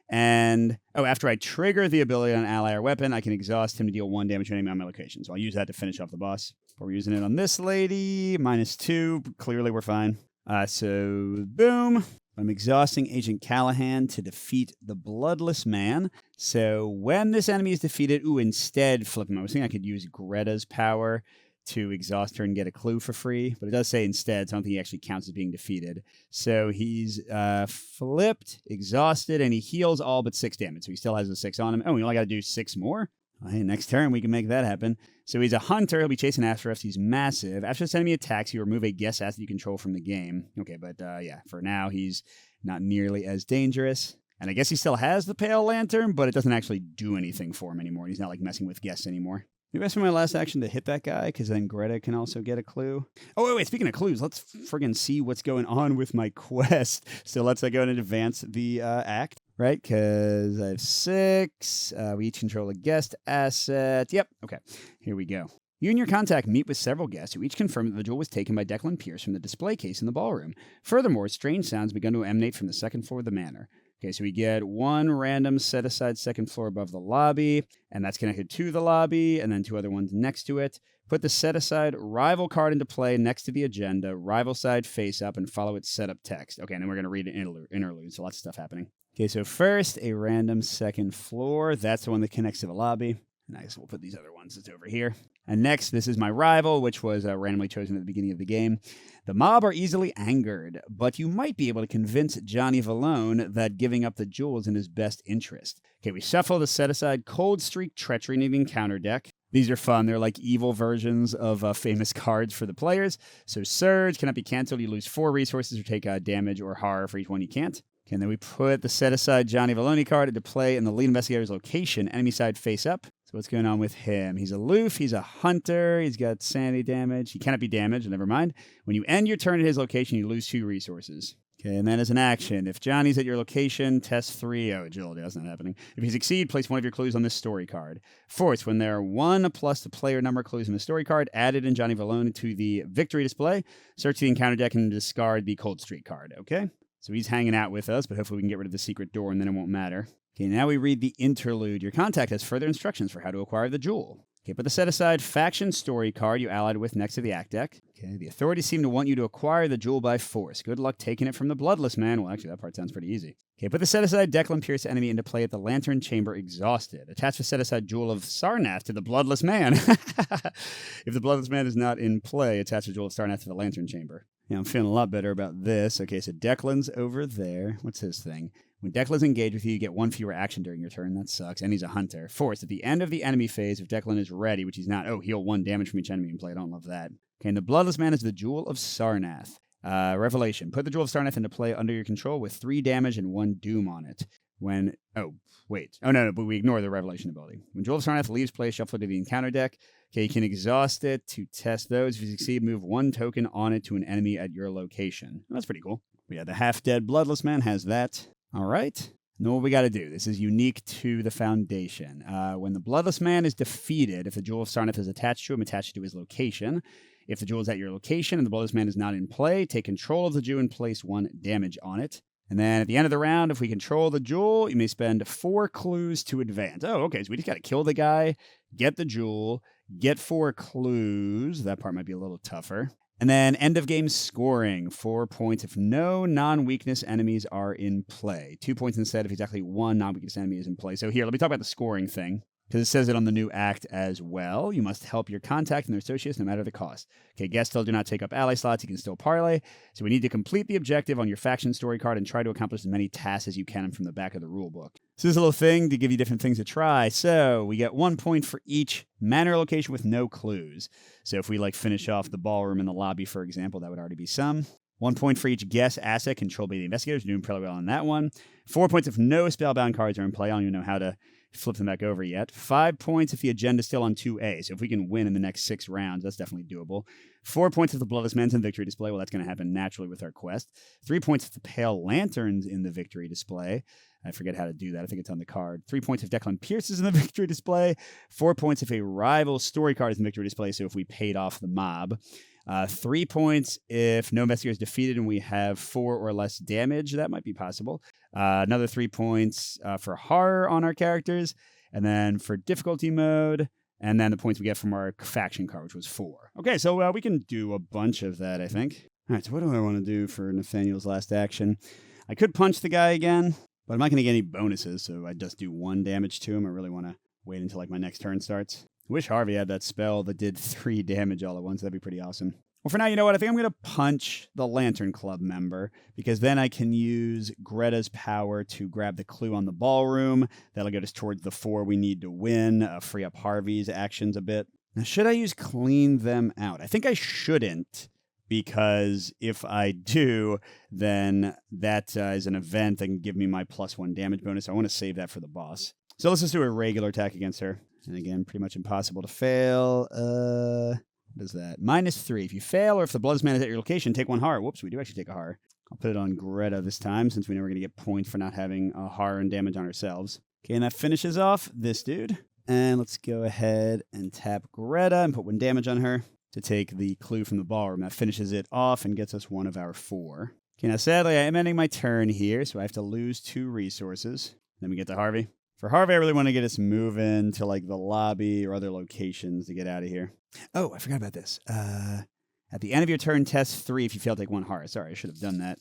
And, after I trigger the ability on an ally or weapon, I can exhaust him to deal 1 damage to any on my location. So I'll use that to finish off the boss. But we're using it on this lady. -2. Clearly we're fine. So, boom. I'm exhausting Agent Callahan to defeat the Bloodless Man. So when this enemy is defeated, instead flip him. I was thinking I could use Greta's power to exhaust her and get a clue for free, but it does say instead, so I don't think he actually counts as being defeated. So he's flipped, exhausted, and he heals all but 6 damage. So he still has the 6 on him. Oh, we only got to do 6 more? Well, hey, next turn we can make that happen. So he's a hunter. He'll be chasing after us. He's massive. After this enemy attacks, you remove a guest asset you control from the game. Okay, but yeah, for now he's not nearly as dangerous. And I guess he still has the Pale Lantern, but it doesn't actually do anything for him anymore. He's not like messing with guests anymore. Maybe I spend my last action to hit that guy, because then Greta can also get a clue. Oh, wait, speaking of clues, let's friggin' see what's going on with my quest. So let's go and advance the act, right? Because I have 6. We each control a guest asset. Yep, okay, here we go. You and your contact meet with several guests who each confirm that the jewel was taken by Declan Pierce from the display case in the ballroom. Furthermore, strange sounds begun to emanate from the second floor of the manor. Okay, so we get 1 random set-aside second floor above the lobby, and that's connected to the lobby, and then 2 other ones next to it. Put the set-aside rival card into play next to the agenda, rival side face up, and follow its setup text. Okay, and then we're going to read an interlude, so lots of stuff happening. Okay, so first, a random second floor. That's the one that connects to the lobby. Nice, we'll put these other ones that's over here. And next, this is my rival, which was randomly chosen at the beginning of the game. The mob are easily angered, but you might be able to convince Johnny Valone that giving up the jewel is in his best interest. Okay, we shuffle the set-aside Cold Streak Treachery in the encounter deck. These are fun. They're like evil versions of famous cards for the players. So Surge cannot be canceled. You lose 4 resources or take damage or horror for each one you can't. Okay, and then we put the set-aside Johnny Valone card into play in the lead investigator's location, enemy side face up. So what's going on with him? He's aloof, he's a hunter, he's got sanity damage. He cannot be damaged, never mind. When you end your turn at his location, you lose 2 resources. Okay, and then as an action, if Johnny's at your location, test 3. Oh, agility, that's not happening. If you succeed, place 1 of your clues on this story card. Fourth, when there are 1 plus the player number of clues in the story card added in Johnny Valone to the victory display, search the encounter deck and discard the Cold Streak card, okay? So he's hanging out with us, but hopefully we can get rid of the secret door and then it won't matter. Okay, now we read the interlude. Your contact has further instructions for how to acquire the jewel. Okay, put the set-aside faction story card you allied with next to the act deck. Okay, the authorities seem to want you to acquire the jewel by force. Good luck taking it from the Bloodless Man. Well, actually, that part sounds pretty easy. Okay, put the set-aside Declan Pierce enemy into play at the Lantern Chamber exhausted. Attach the set-aside Jewel of Sarnath to the Bloodless Man. If the Bloodless Man is not in play, attach the Jewel of Sarnath to the Lantern Chamber. Yeah, I'm feeling a lot better about this. Okay, so Declan's over there. What's his thing? When Declan's engaged with you, you get 1 fewer action during your turn. That sucks. And he's a hunter. Fourth, at the end of the enemy phase, if Declan is ready, which he's not, heal 1 damage from each enemy in play. I don't love that. Okay, and the Bloodless Man is the Jewel of Sarnath. Revelation. Put the Jewel of Sarnath into play under your control with 3 damage and 1 doom on it. When, but we ignore the Revelation ability. When Jewel of Sarnath leaves play, shuffle it to the encounter deck. Okay, you can exhaust it to test those. If you succeed, move 1 token on it to an enemy at your location. That's pretty cool. Yeah, the half-dead Bloodless Man has that. All right. Now what we got to do. This is unique to the Foundation. When the Bloodless Man is defeated, if the Jewel of Sarnath is attached to him, attach it to his location. If the jewel is at your location and the Bloodless Man is not in play, take control of the jewel and place 1 damage on it. And then at the end of the round, if we control the jewel, you may spend 4 clues to advance. Oh, okay, so we just got to kill the guy, get the jewel, get 4 clues. That part might be a little tougher. And then end of game scoring, 4 points if no non-weakness enemies are in play. 2 points instead if exactly 1 non-weakness enemy is in play. So here, let me talk about the scoring thing, because it says it on the new act as well. You must help your contact and their associates no matter the cost. Okay, guests still do not take up ally slots. You can still parlay. So we need to complete the objective on your faction story card and try to accomplish as many tasks as you can from the back of the rule book. So this is a little thing to give you different things to try. So we get 1 point for each manor location with no clues. So if we finish off the ballroom in the lobby, for example, that would already be some. 1 point for each guest asset controlled by the investigators. You're doing pretty well on that one. 4 points if no spellbound cards are in play. I don't even know how to flip them back over yet. 5 points if the agenda is still on 2A. So if we can win in the next 6 rounds, that's definitely doable. 4 points if the Bloodless Man's in victory display. Well, that's going to happen naturally with our quest. 3 points if the Pale Lantern's in the victory display. I forget how to do that. I think it's on the card. 3 points if Declan Pierce is in the victory display. 4 points if a rival story card is in the victory display, so if we paid off the mob. 3 points if no investigator is defeated and we have 4 or less damage. That might be possible. Another 3 points for horror on our characters. And then for difficulty mode. And then the points we get from our faction card, which was 4. Okay, so we can do a bunch of that, I think. All right, so what do I want to do for Nathaniel's last action? I could punch the guy again, but I'm not going to get any bonuses, so I just do 1 damage to him. I really want to wait until my next turn starts. wish Harvey had that spell that did 3 damage all at once. That'd be pretty awesome. Well, for now, you know what? I think I'm going to punch the Lantern Club member, because then I can use Greta's power to grab the clue on the ballroom. That'll get us towards the 4 we need to win, free up Harvey's actions a bit. Now, should I use Clean Them Out? I think I shouldn't, because if I do, then that is an event that can give me my +1 damage bonus. I want to save that for the boss. So let's just do a regular attack against her. And again, pretty much impossible to fail. What is that? -3. If you fail or if the Bloodless Man is at your location, take 1 horror. Whoops, we do actually take a horror. I'll put it on Greta this time, since we know we're going to get points for not having a horror and damage on ourselves. Okay, and that finishes off this dude. And let's go ahead and tap Greta and put 1 damage on her to take the clue from the ballroom. That finishes it off and gets us 1 of our 4. Okay, now sadly, I am ending my turn here, so I have to lose 2 resources. Then we get to Harvey. For Harvey, I really want to get us moving to like the lobby or other locations to get out of here. Oh, I forgot about this. At the end of your turn, test 3 if you fail, take 1 horror. Sorry, I should have done that.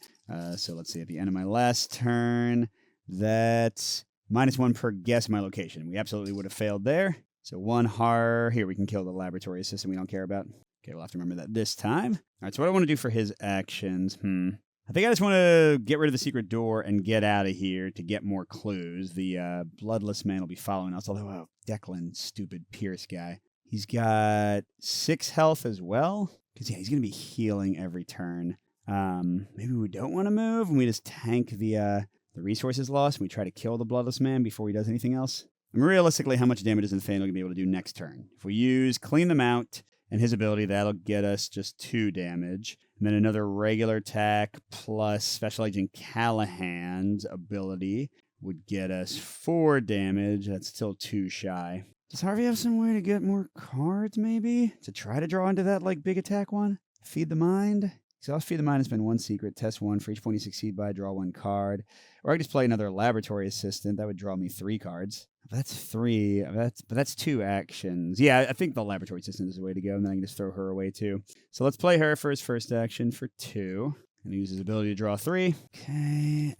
So let's see. At the end of my last turn, that's -1 per guess my location. We absolutely would have failed there. So 1 horror. Here, we can kill the laboratory assistant we don't care about. Okay, we'll have to remember that this time. All right, so what I want to do for his actions, I think I just want to get rid of the secret door and get out of here to get more clues. The Bloodless Man will be following us, although, Declan, stupid Pierce guy. He's got 6 health as well, because, yeah, he's going to be healing every turn. Maybe we don't want to move, and we just tank the resources lost, and we try to kill the Bloodless Man before he does anything else. And realistically, how much damage is Nathaniel going to be able to do next turn? If we use Clean Them Out and his ability, that'll get us just 2 damage. And then another regular attack plus Special Agent Callahan's ability would get us 4 damage. That's still 2 shy. Does Harvey have some way to get more cards, maybe? To try to draw into that, like, big attack one? Feed the Mind? So I'll Feed the Mind and spend 1 secret, test 1 for each point you succeed by, draw 1 card. Or I could just play another Laboratory Assistant. That would draw me 3 cards. That's 3. But that's 2 actions. Yeah, I think the Laboratory Assistant is the way to go, and then I can just throw her away too. So let's play her for his first action for 2. And use his ability to draw 3. Okay.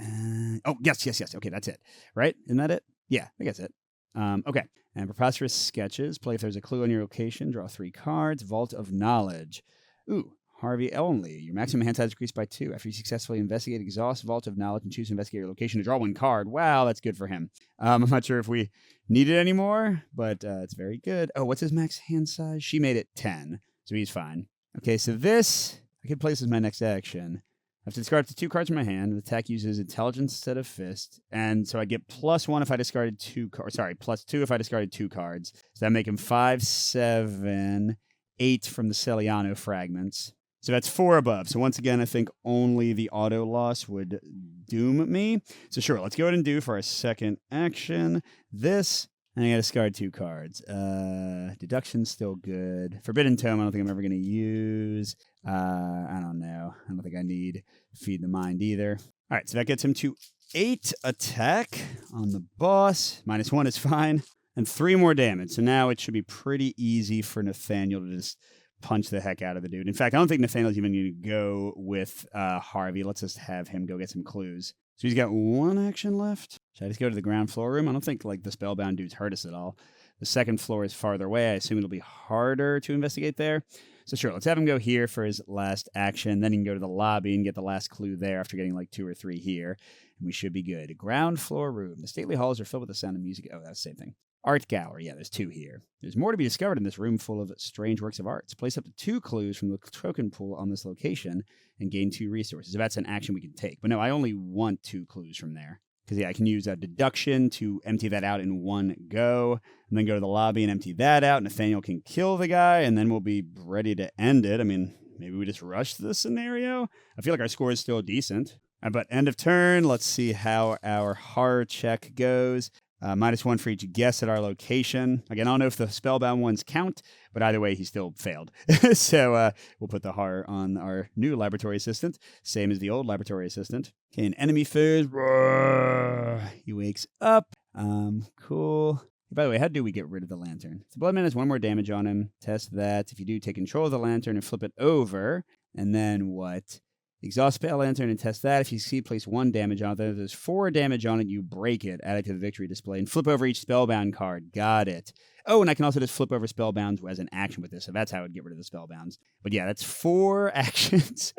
Oh, yes. Okay, that's it. Right? Isn't that it? Yeah, I think that's it. Okay. And Preposterous Sketches. Play if there's a clue on your location. Draw 3 cards. Vault of Knowledge. Ooh. Harvey only. Your maximum hand size is increased by 2. After you successfully investigate, exhaust Vault of Knowledge and choose to investigate your location to draw 1 card. Wow, that's good for him. I'm not sure if we need it anymore, but it's very good. Oh, what's his max hand size? She made it 10, so he's fine. Okay, so this, I could place as my next action. I have to discard up to 2 cards from my hand. The attack uses Intelligence instead of Fist, and so I get +1 if I discarded 2 cards. Sorry, +2 if I discarded 2 cards. So that make him 5, 7, 8 from the Celiano fragments. So that's 4 above. So once again, I think only the auto loss would doom me. So sure, let's go ahead and do for our second action this. And I got to discard 2 cards. Deduction's still good. Forbidden Tome, I don't think I'm ever going to use. I don't know. I don't think I need Feed the Mind either. All right, so that gets him to 8 attack on the boss. -1 is fine. And 3 more damage. So now it should be pretty easy for Nathaniel to just punch the heck out of the dude. In fact, I don't think Nathaniel's even going to go with Harvey. Let's just have him go get some clues. So he's got 1 action left. Should I just go to the ground floor room? I don't think like the spellbound dudes hurt us at all. The second floor is farther away. I assume it'll be harder to investigate there. So sure, let's have him go here for his last action. Then he can go to the lobby and get the last clue there after getting like 2 or 3 here. And we should be good. Ground floor room. The stately halls are filled with the sound of music. Oh, that's the same thing. Art gallery. Yeah, there's 2 here. There's more to be discovered in this room full of strange works of art. Place up to 2 clues from the token pool on this location and gain 2 resources. So that's an action we can take. But no, I only want 2 clues from there. Because, yeah, I can use a deduction to empty that out in 1 go, and then go to the lobby and empty that out. Nathaniel can kill the guy, and then we'll be ready to end it. I mean, maybe we just rush this scenario. I feel like our score is still decent. But end of turn, let's see how our horror check goes. -1 for each guess at our location. Again, I don't know if the spellbound ones count, but either way, he still failed. So we'll put the horror on our new laboratory assistant, same as the old laboratory assistant. Okay, an enemy first. He wakes up. Cool. By the way, how do we get rid of the lantern? The Bloodman has 1 more damage on him. Test that. If you do, take control of the lantern and flip it over. And then what? Exhaust Spell Lantern and test that. If you succeed, place 1 damage on it. Then if there's 4 damage on it, you break it, add it to the victory display, and flip over each Spellbound card. Got it. Oh, and I can also just flip over Spellbounds as an action with this, so that's how I would get rid of the Spellbounds. But yeah, that's 4 actions.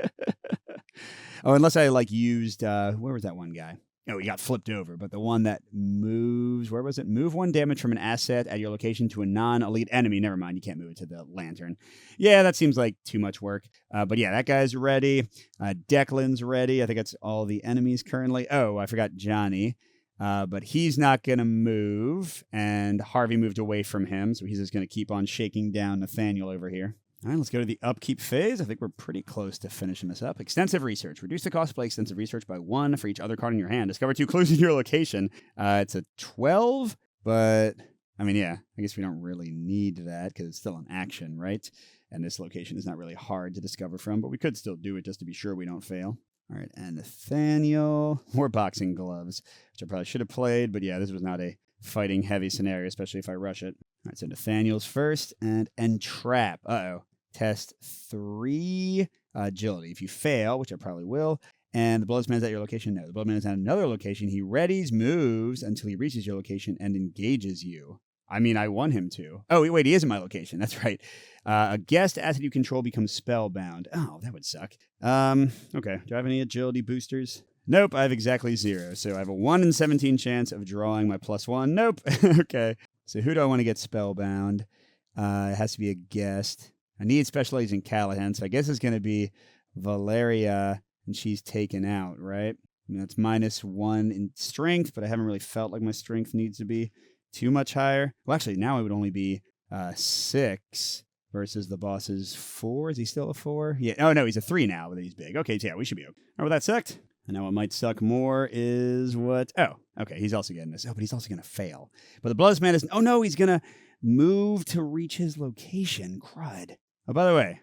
Oh, unless I used, where was that one guy? Oh, he got flipped over, but the one that moves, where was it? Move 1 damage from an asset at your location to a non-elite enemy. Never mind, you can't move it to the lantern. Yeah, that seems like too much work. But yeah, that guy's ready. Declan's ready. I think that's all the enemies currently. Oh, I forgot Johnny. But he's not going to move, and Harvey moved away from him, so he's just going to keep on shaking down Nathaniel over here. All right, let's go to the upkeep phase. I think we're pretty close to finishing this up. Extensive research. Reduce the cost to play extensive research by 1 for each other card in your hand. Discover 2 clues in your location. It's a 12, but, I mean, yeah, I guess we don't really need that because it's still an action, right? And this location is not really hard to discover from, but we could still do it just to be sure we don't fail. All right, and Nathaniel. More boxing gloves, which I probably should have played, but yeah, this was not a fighting heavy scenario, especially if I rush it. All right, so Nathaniel's first, and Entrap. Uh-oh. Test 3 agility. If you fail, which I probably will, and the Bloodman's at your location, no. The Bloodman is at another location. He readies, moves until he reaches your location and engages you. I mean, I want him to. Oh, wait, he is in my location. That's right. A guest asset you control becomes spellbound. Oh, that would suck. Okay. Do I have any agility boosters? Nope, I have exactly 0. So I have a 1 in 17 chance of drawing my +1. Nope. Okay. So who do I want to get spellbound? It has to be a guest. I need Special Agent Callahan, so I guess it's going to be Valeria, and she's taken out, right? I mean, that's -1 in strength, but I haven't really felt like my strength needs to be too much higher. Well, actually, now it would only be 6 versus the boss's 4. Is he still a 4? Yeah. Oh, no, he's a 3 now, but he's big. Okay, so yeah, we should be okay. Oh, well, that sucked. And now what might suck more is what? Oh, okay, he's also getting this. Oh, but he's also going to fail. But the Bloodman is... Oh, no, he's going to move to reach his location. Crud. Oh, by the way,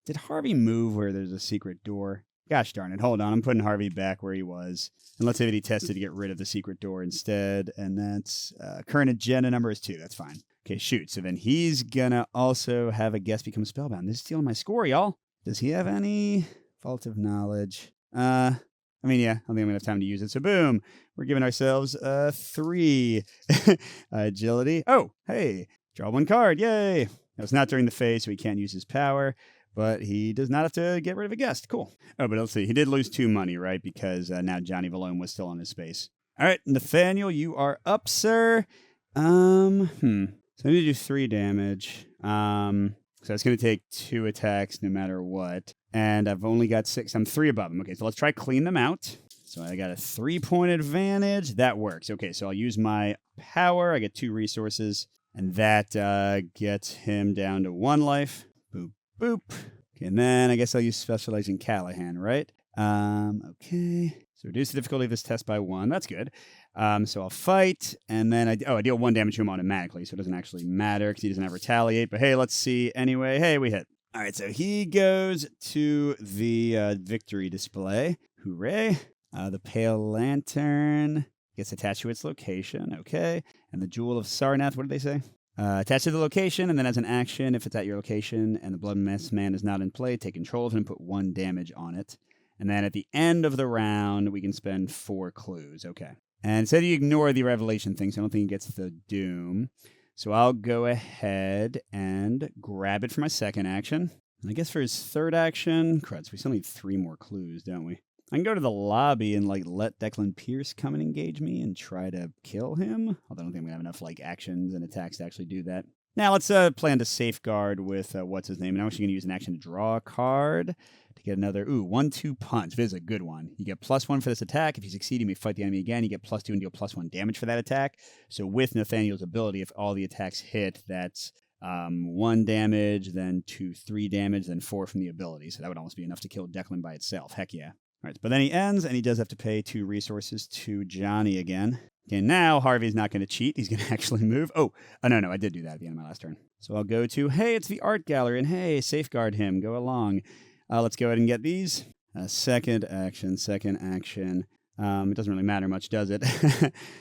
did Harvey move where there's a secret door? Gosh darn it. Hold on. I'm putting Harvey back where he was. And let's say that he tested to get rid of the secret door instead. And that's current agenda number is 2. That's fine. Okay, shoot. So then he's going to also have a guest become spellbound. This is stealing my score, y'all. Does he have any fault of knowledge? I mean, yeah, I don't think I'm going to have time to use it. So boom, we're giving ourselves 3 agility. Oh, hey, draw 1 card. Yay. Now, it's not during the phase, so he can't use his power, but he does not have to get rid of a guest. Cool. Oh, but let's see. He did lose 2 money, right? Because now Johnny Valone was still on his space. All right, Nathaniel, you are up, sir. So I need to do 3 damage. So it's going to take 2 attacks no matter what. And I've only got 6. I'm 3 above him. Okay, so let's try clean them out. So I got a 3-point advantage. That works. Okay, so I'll use my power. I get 2 resources. And that gets him down to 1 life. Boop, boop. Okay, and then I guess I'll use Special Agent Callahan, right? Okay. So reduce the difficulty of this test by 1. That's good. So I'll fight, and then I deal 1 damage to him automatically, so it doesn't actually matter because he doesn't have retaliate. But hey, let's see anyway. Hey, we hit. All right, so he goes to the victory display. Hooray. The Pale Lantern gets attached to its location. Okay. And the Jewel of Sarnath, what did they say? Attached to the location, and then as an action, if it's at your location and the Blood Mess Man is not in play, take control of him and put 1 damage on it. And then at the end of the round, we can spend 4 clues. Okay. And it said you ignore the revelation thing, so I don't think he gets the doom. So I'll go ahead and grab it for my second action. And I guess for his third action, crud, we still need 3 more clues, don't we? I can go to the lobby and let Declan Pierce come and engage me and try to kill him. Although I don't think we have enough actions and attacks to actually do that. Now let's plan to safeguard with what's his name. And I'm actually going to use an action to draw a card to get another 1-2 punch. This is a good one. You get +1 for this attack. If you succeed, you may fight the enemy again. You get +2 and deal +1 damage for that attack. So with Nathaniel's ability, if all the attacks hit, that's 1 damage, then 2, 3 damage, then 4 from the ability. So that would almost be enough to kill Declan by itself. Heck yeah. All right, but then he ends, and he does have to pay 2 resources to Johnny again. Okay, now Harvey's not going to cheat. He's going to actually move. Oh, no, I did do that at the end of my last turn. So I'll go to, hey, it's the art gallery, and hey, safeguard him. Go along. Let's go ahead and get these. Second action. It doesn't really matter much, does it?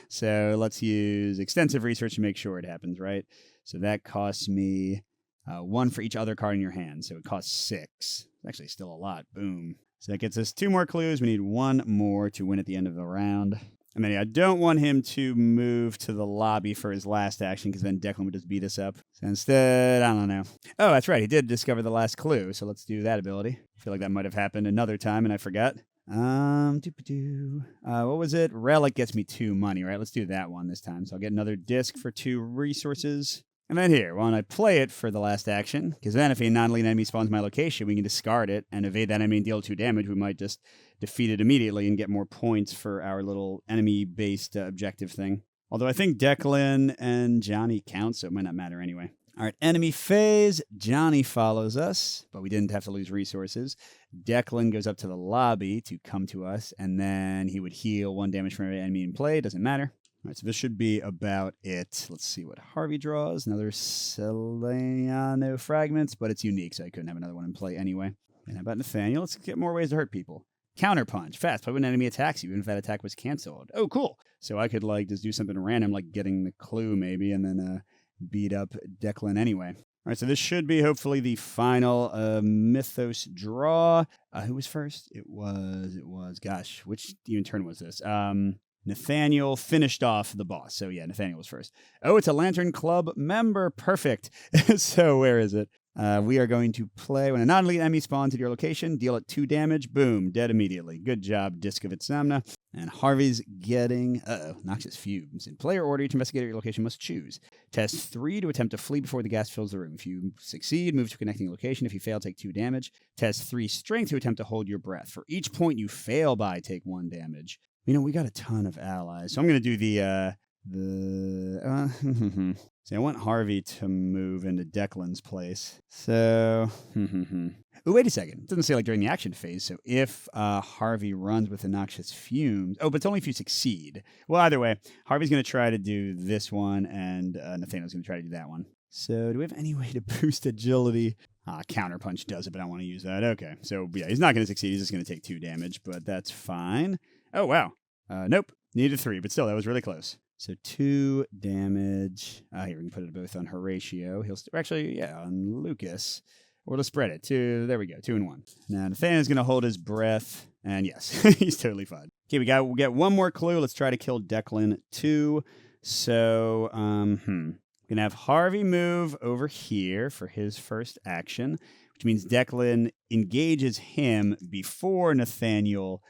So let's use extensive research to make sure it happens, right? So that costs me 1 for each other card in your hand. So it costs 6. It's actually still a lot. Boom. So that gets us 2 more clues. We need 1 more to win at the end of the round. I mean, I don't want him to move to the lobby for his last action because then Declan would just beat us up. So instead, I don't know. Oh, that's right. He did discover the last clue, so let's do that ability. I feel like that might have happened another time and I forgot. What was it? Relic gets me 2 money, right? Let's do that one this time. So I'll get another disc for 2 resources. And then here, why don't I play it for the last action? Because then if a non-elite enemy spawns my location, we can discard it and evade that enemy and deal 2 damage. We might just defeat it immediately and get more points for our little enemy-based objective thing. Although I think Declan and Johnny count, so it might not matter anyway. All right, enemy phase. Johnny follows us, but we didn't have to lose resources. Declan goes up to the lobby to come to us, and then he would heal 1 damage from every enemy in play. Doesn't matter. All right, so this should be about it. Let's see what Harvey draws. Another Seleniano fragments, but it's unique, so I couldn't have another one in play anyway. And how about Nathaniel? Let's get more ways to hurt people. Counterpunch. Fast. Play when an enemy attacks you, even if that attack was canceled. Oh, cool. So I could just do something random, like getting the clue maybe, and then beat up Declan anyway. All right, so this should be hopefully the final Mythos draw. Who was first? It was, gosh, which even turn was this? Nathaniel finished off the boss. So yeah, Nathaniel was first. Oh, it's a Lantern Club member. Perfect. So where is it? We are going to play when a non-elite enemy spawns at your location, deal it 2 damage. Boom, dead immediately. Good job, Disc of Itzamna. And Harvey's getting, noxious fumes. In player order, each investigator at your location must choose. Test 3 to attempt to flee before the gas fills the room. If you succeed, move to a connecting location. If you fail, take 2 damage. Test 3 strength to attempt to hold your breath. For each point you fail by, take 1 damage. You know, we got a ton of allies. So I'm going to do See, I want Harvey to move into Declan's place. So, Ooh, wait a second. It doesn't say during the action phase. So if Harvey runs with the noxious fumes... Oh, but it's only if you succeed. Well, either way, Harvey's going to try to do this one, and Nathaniel's going to try to do that one. So do we have any way to boost agility? Counterpunch does it, but I don't want to use that. Okay, so yeah, he's not going to succeed. He's just going to take 2 damage, but that's fine. Oh, wow. Nope. Needed 3, but still, that was really close. So 2 damage. Here, we can put it both on Horatio. He'll on Lucas. Or to spread it. 2, there we go. 2 and 1. Now, Nathaniel's going to hold his breath. And yes, he's totally fine. Okay, we'll get 1 more clue. Let's try to kill Declan 2. So, going to have Harvey move over here for his first action, which means Declan engages him before Nathaniel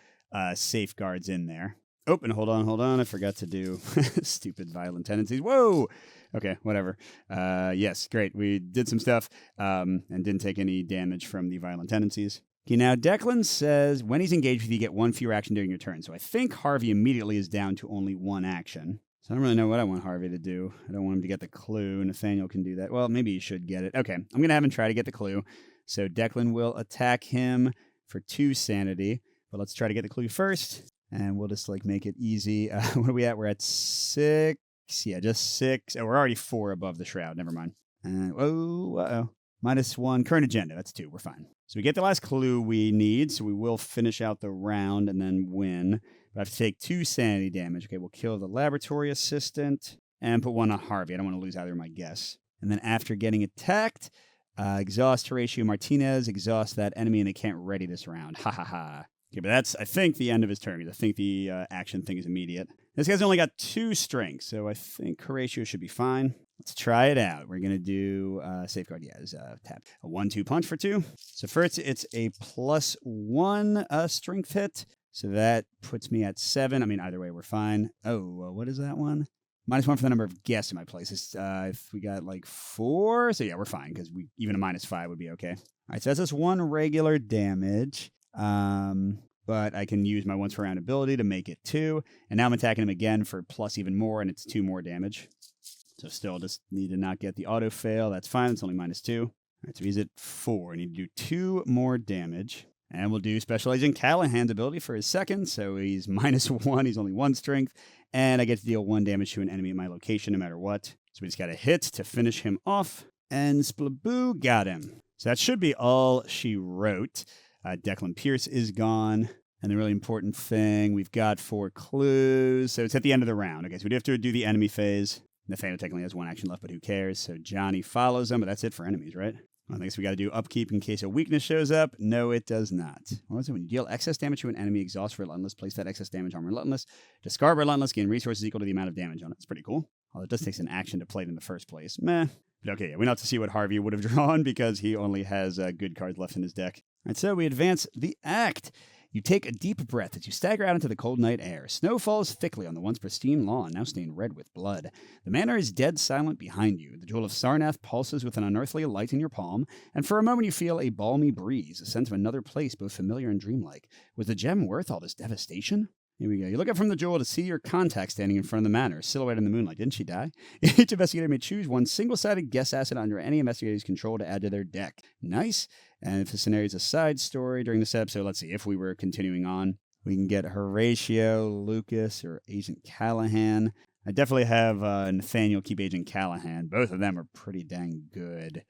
safeguards in there. Oh, and hold on. I forgot to do stupid violent tendencies. Whoa! Okay, whatever. Yes, great. We did some stuff and didn't take any damage from the violent tendencies. Okay, now Declan says when he's engaged with you, get 1 fewer action during your turn. So I think Harvey immediately is down to only 1 action. So I don't really know what I want Harvey to do. I don't want him to get the clue. Nathaniel can do that. Well, maybe he should get it. Okay, I'm going to have him try to get the clue. So Declan will attack him for 2 sanity. But let's try to get the clue first. And we'll just make it easy. What are we at? We're at 6. Yeah, just 6. Oh, we're already 4 above the shroud. Never mind. -1. Current agenda. That's 2. We're fine. So we get the last clue we need. So we will finish out the round and then win. But I have to take 2 sanity damage. Okay, we'll kill the laboratory assistant and put 1 on Harvey. I don't want to lose either of my guess. And then after getting attacked, exhaust Horatio Martinez. Exhaust that enemy and they can't ready this round. Ha ha ha. Okay, but that's, I think, the end of his turn. I think the action thing is immediate. This guy's only got 2 strengths, so I think Horatio should be fine. Let's try it out. We're going to do Safeguard. Yeah, tap. A 1-2 punch for 2. So first, it's a +1 strength hit. So that puts me at 7. I mean, either way, we're fine. Oh, what is that one? -1 for the number of guests in my place. If we got 4, so yeah, we're fine, because even a -5 would be okay. All right, so that's just 1 regular damage. But I can use my once per round ability to make it 2. And now I'm attacking him again for plus even more, and it's 2 more damage. So still just need to not get the auto fail. That's fine. It's only -2. All right, so he's at 4. I need to do 2 more damage. And we'll do Special Agent Callahan's ability for his second. So he's -1. He's only 1 strength. And I get to deal 1 damage to an enemy at my location no matter what. So we just got a hit to finish him off. And Splaboo got him. So that should be all she wrote. Declan Pierce is gone. And the really important thing, we've got 4 clues. So it's at the end of the round. Okay, so we do have to do the enemy phase. Nathaniel technically has 1 action left, but who cares? So Johnny follows him, but that's it for enemies, right? I think we got to do upkeep in case a weakness shows up. No, it does not. What is it? When you deal excess damage to an enemy, exhaust Relentless, place that excess damage on Relentless, discard Relentless, gain resources equal to the amount of damage on it. It's pretty cool. Although it does take an action to play it in the first place. Meh. But okay, yeah, we don't have to see what Harvey would have drawn because he only has good cards left in his deck. All right, so we advance the act. You take a deep breath as you stagger out into the cold night air. Snow falls thickly on the once pristine lawn, now stained red with blood. The manor is dead silent behind you. The jewel of Sarnath pulses with an unearthly light in your palm, and for a moment you feel a balmy breeze, a sense of another place both familiar and dreamlike. Was the gem worth all this devastation? Here we go. You look up from the jewel to see your contact standing in front of the manor, silhouetted in the moonlight. Didn't she die? Each investigator may choose one single-sided guess asset under any investigator's control to add to their deck. Nice. And if the scenario is a side story during this episode, let's see, if we were continuing on, we can get Horatio, Lucas, or Agent Callahan. I definitely have Nathaniel keep Agent Callahan. Both of them are pretty dang good.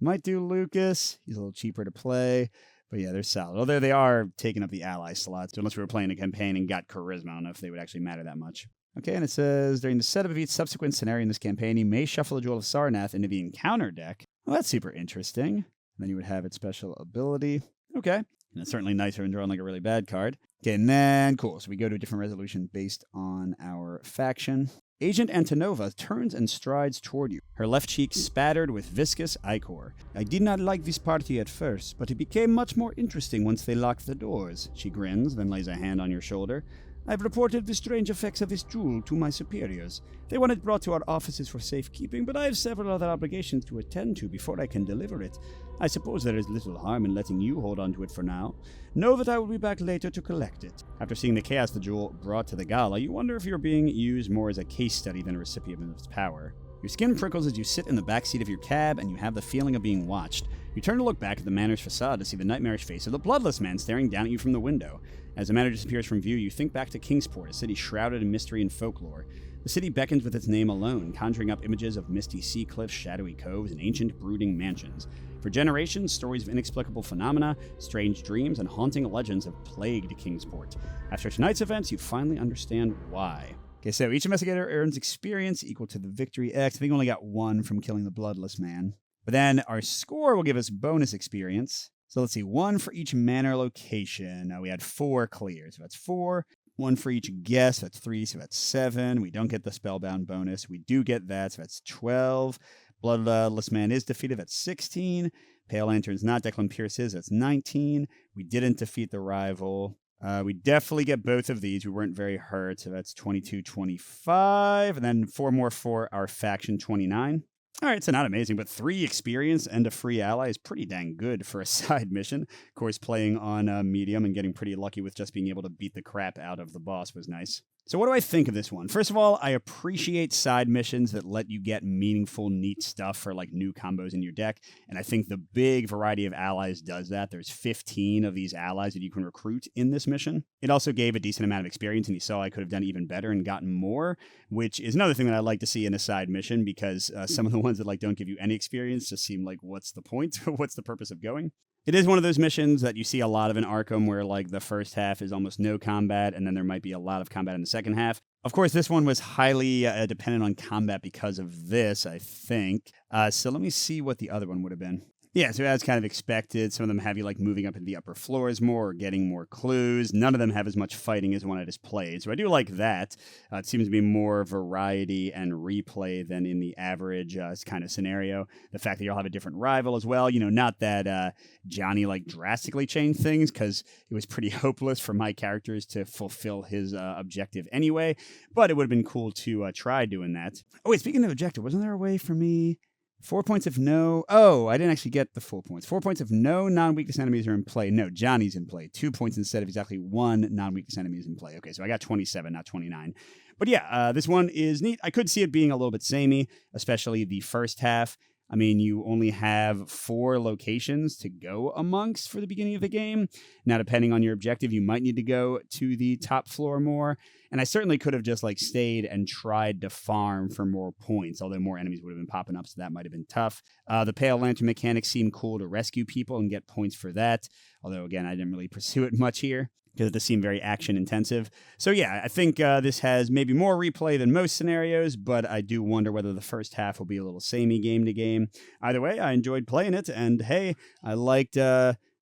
Might do Lucas. He's a little cheaper to play. But yeah, they're solid. Although they are taking up the ally slots. Unless we were playing a campaign and got charisma, I don't know if they would actually matter that much. Okay, and it says, during the setup of each subsequent scenario in this campaign, you may shuffle the Jewel of Sarnath into the encounter deck. Well, that's super interesting. And then you would have its special ability. Okay. And it's certainly nicer than drawing like a really bad card. Okay, and then, cool. So we go to a different resolution based on our faction. Agent Antonova turns and strides toward you, her left cheek spattered with viscous ichor. I did not like this party at first, but it became much more interesting once they locked the doors. She grins, then lays a hand on your shoulder. I've reported the strange effects of this jewel to my superiors. They want it brought to our offices for safekeeping, but I have several other obligations to attend to before I can deliver it. I suppose there is little harm in letting you hold on to it for now. Know that I will be back later to collect it. After seeing the chaos the jewel brought to the gala, you wonder if you're being used more as a case study than a recipient of its power. Your skin prickles as you sit in the backseat of your cab and you have the feeling of being watched. You turn to look back at the manor's facade to see the nightmarish face of the bloodless man staring down at you from the window. As the manor disappears from view, you think back to Kingsport, a city shrouded in mystery and folklore. The city beckons with its name alone, conjuring up images of misty sea cliffs, shadowy coves, and ancient brooding mansions. For generations, stories of inexplicable phenomena, strange dreams, and haunting legends have plagued Kingsport. After tonight's events, you finally understand why. Okay, so each investigator earns experience equal to the victory X. I think we only got one from killing the bloodless man. But then our score will give us bonus experience. So let's see, 1 for each manor location. We had 4 clears, so that's 4. 1 for each guess, that's 3, so that's 7. We don't get the spellbound bonus. We do get that, so that's 12. Bloodless man is defeated, that's 16. Pale Lantern's not, Declan Pierce is, that's 19. We didn't defeat the rival. We definitely get both of these. We weren't very hurt, so that's 22, 25. And then 4 more for our faction, 29. All right, so not amazing, but 3 experience and a free ally is pretty dang good for a side mission. Of course, playing on medium and getting pretty lucky with just being able to beat the crap out of the boss was nice. So what do I think of this one? First of all, I appreciate side missions that let you get meaningful, neat stuff for like new combos in your deck. And I think the big variety of allies does that. There's 15 of these allies that you can recruit in this mission. It also gave a decent amount of experience, and you saw I could have done even better and gotten more, which is another thing that I like to see in a side mission, because some of the ones that like don't give you any experience just seem like, what's the point? What's the purpose of going? It is one of those missions that you see a lot of in Arkham where like the first half is almost no combat and then there might be a lot of combat in the second half. Of course, this one was highly dependent on combat because of this, I think. So let me see what the other one would have been. Yeah, so as kind of expected, some of them have you like moving up into the upper floors more or getting more clues. None of them have as much fighting as one I just played, so I do like that. It seems to be more variety and replay than in the average kind of scenario. The fact that you'll have a different rival as well, not that Johnny like drastically changed things, because it was pretty hopeless for my characters to fulfill his objective anyway, but it would have been cool to try doing that. Oh wait, speaking of objective, wasn't there a way for me... 4 points of no... Oh, I didn't actually get the full points. 4 points of no non-weakness enemies are in play. No, Johnny's in play. 2 points instead of exactly 1 non-weakness enemy is in play. Okay, so I got 27, not 29. But yeah, this one is neat. I could see it being a little bit samey, especially the first half. I mean, you only have 4 locations to go amongst for the beginning of the game. Now, depending on your objective, you might need to go to the top floor more. And I certainly could have just like stayed and tried to farm for more points, although more enemies would have been popping up, so that might have been tough. The Pale Lantern mechanics seem cool to rescue people and get points for that. Although, again, I didn't really pursue it much here. because it does seem very action intensive. So yeah, I think this has maybe more replay than most scenarios, but I do wonder whether the first half will be a little samey game to game. Either way, I enjoyed playing it, and hey, I liked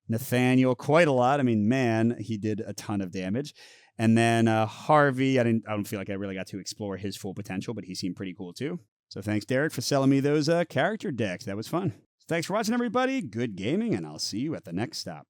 Nathaniel quite a lot. I mean, man, he did a ton of damage. And then Harvey, I don't feel like I really got to explore his full potential, but he seemed pretty cool too. So thanks, Derek, for selling me those character decks. That was fun. Thanks for watching, everybody. Good gaming, and I'll see you at the next stop.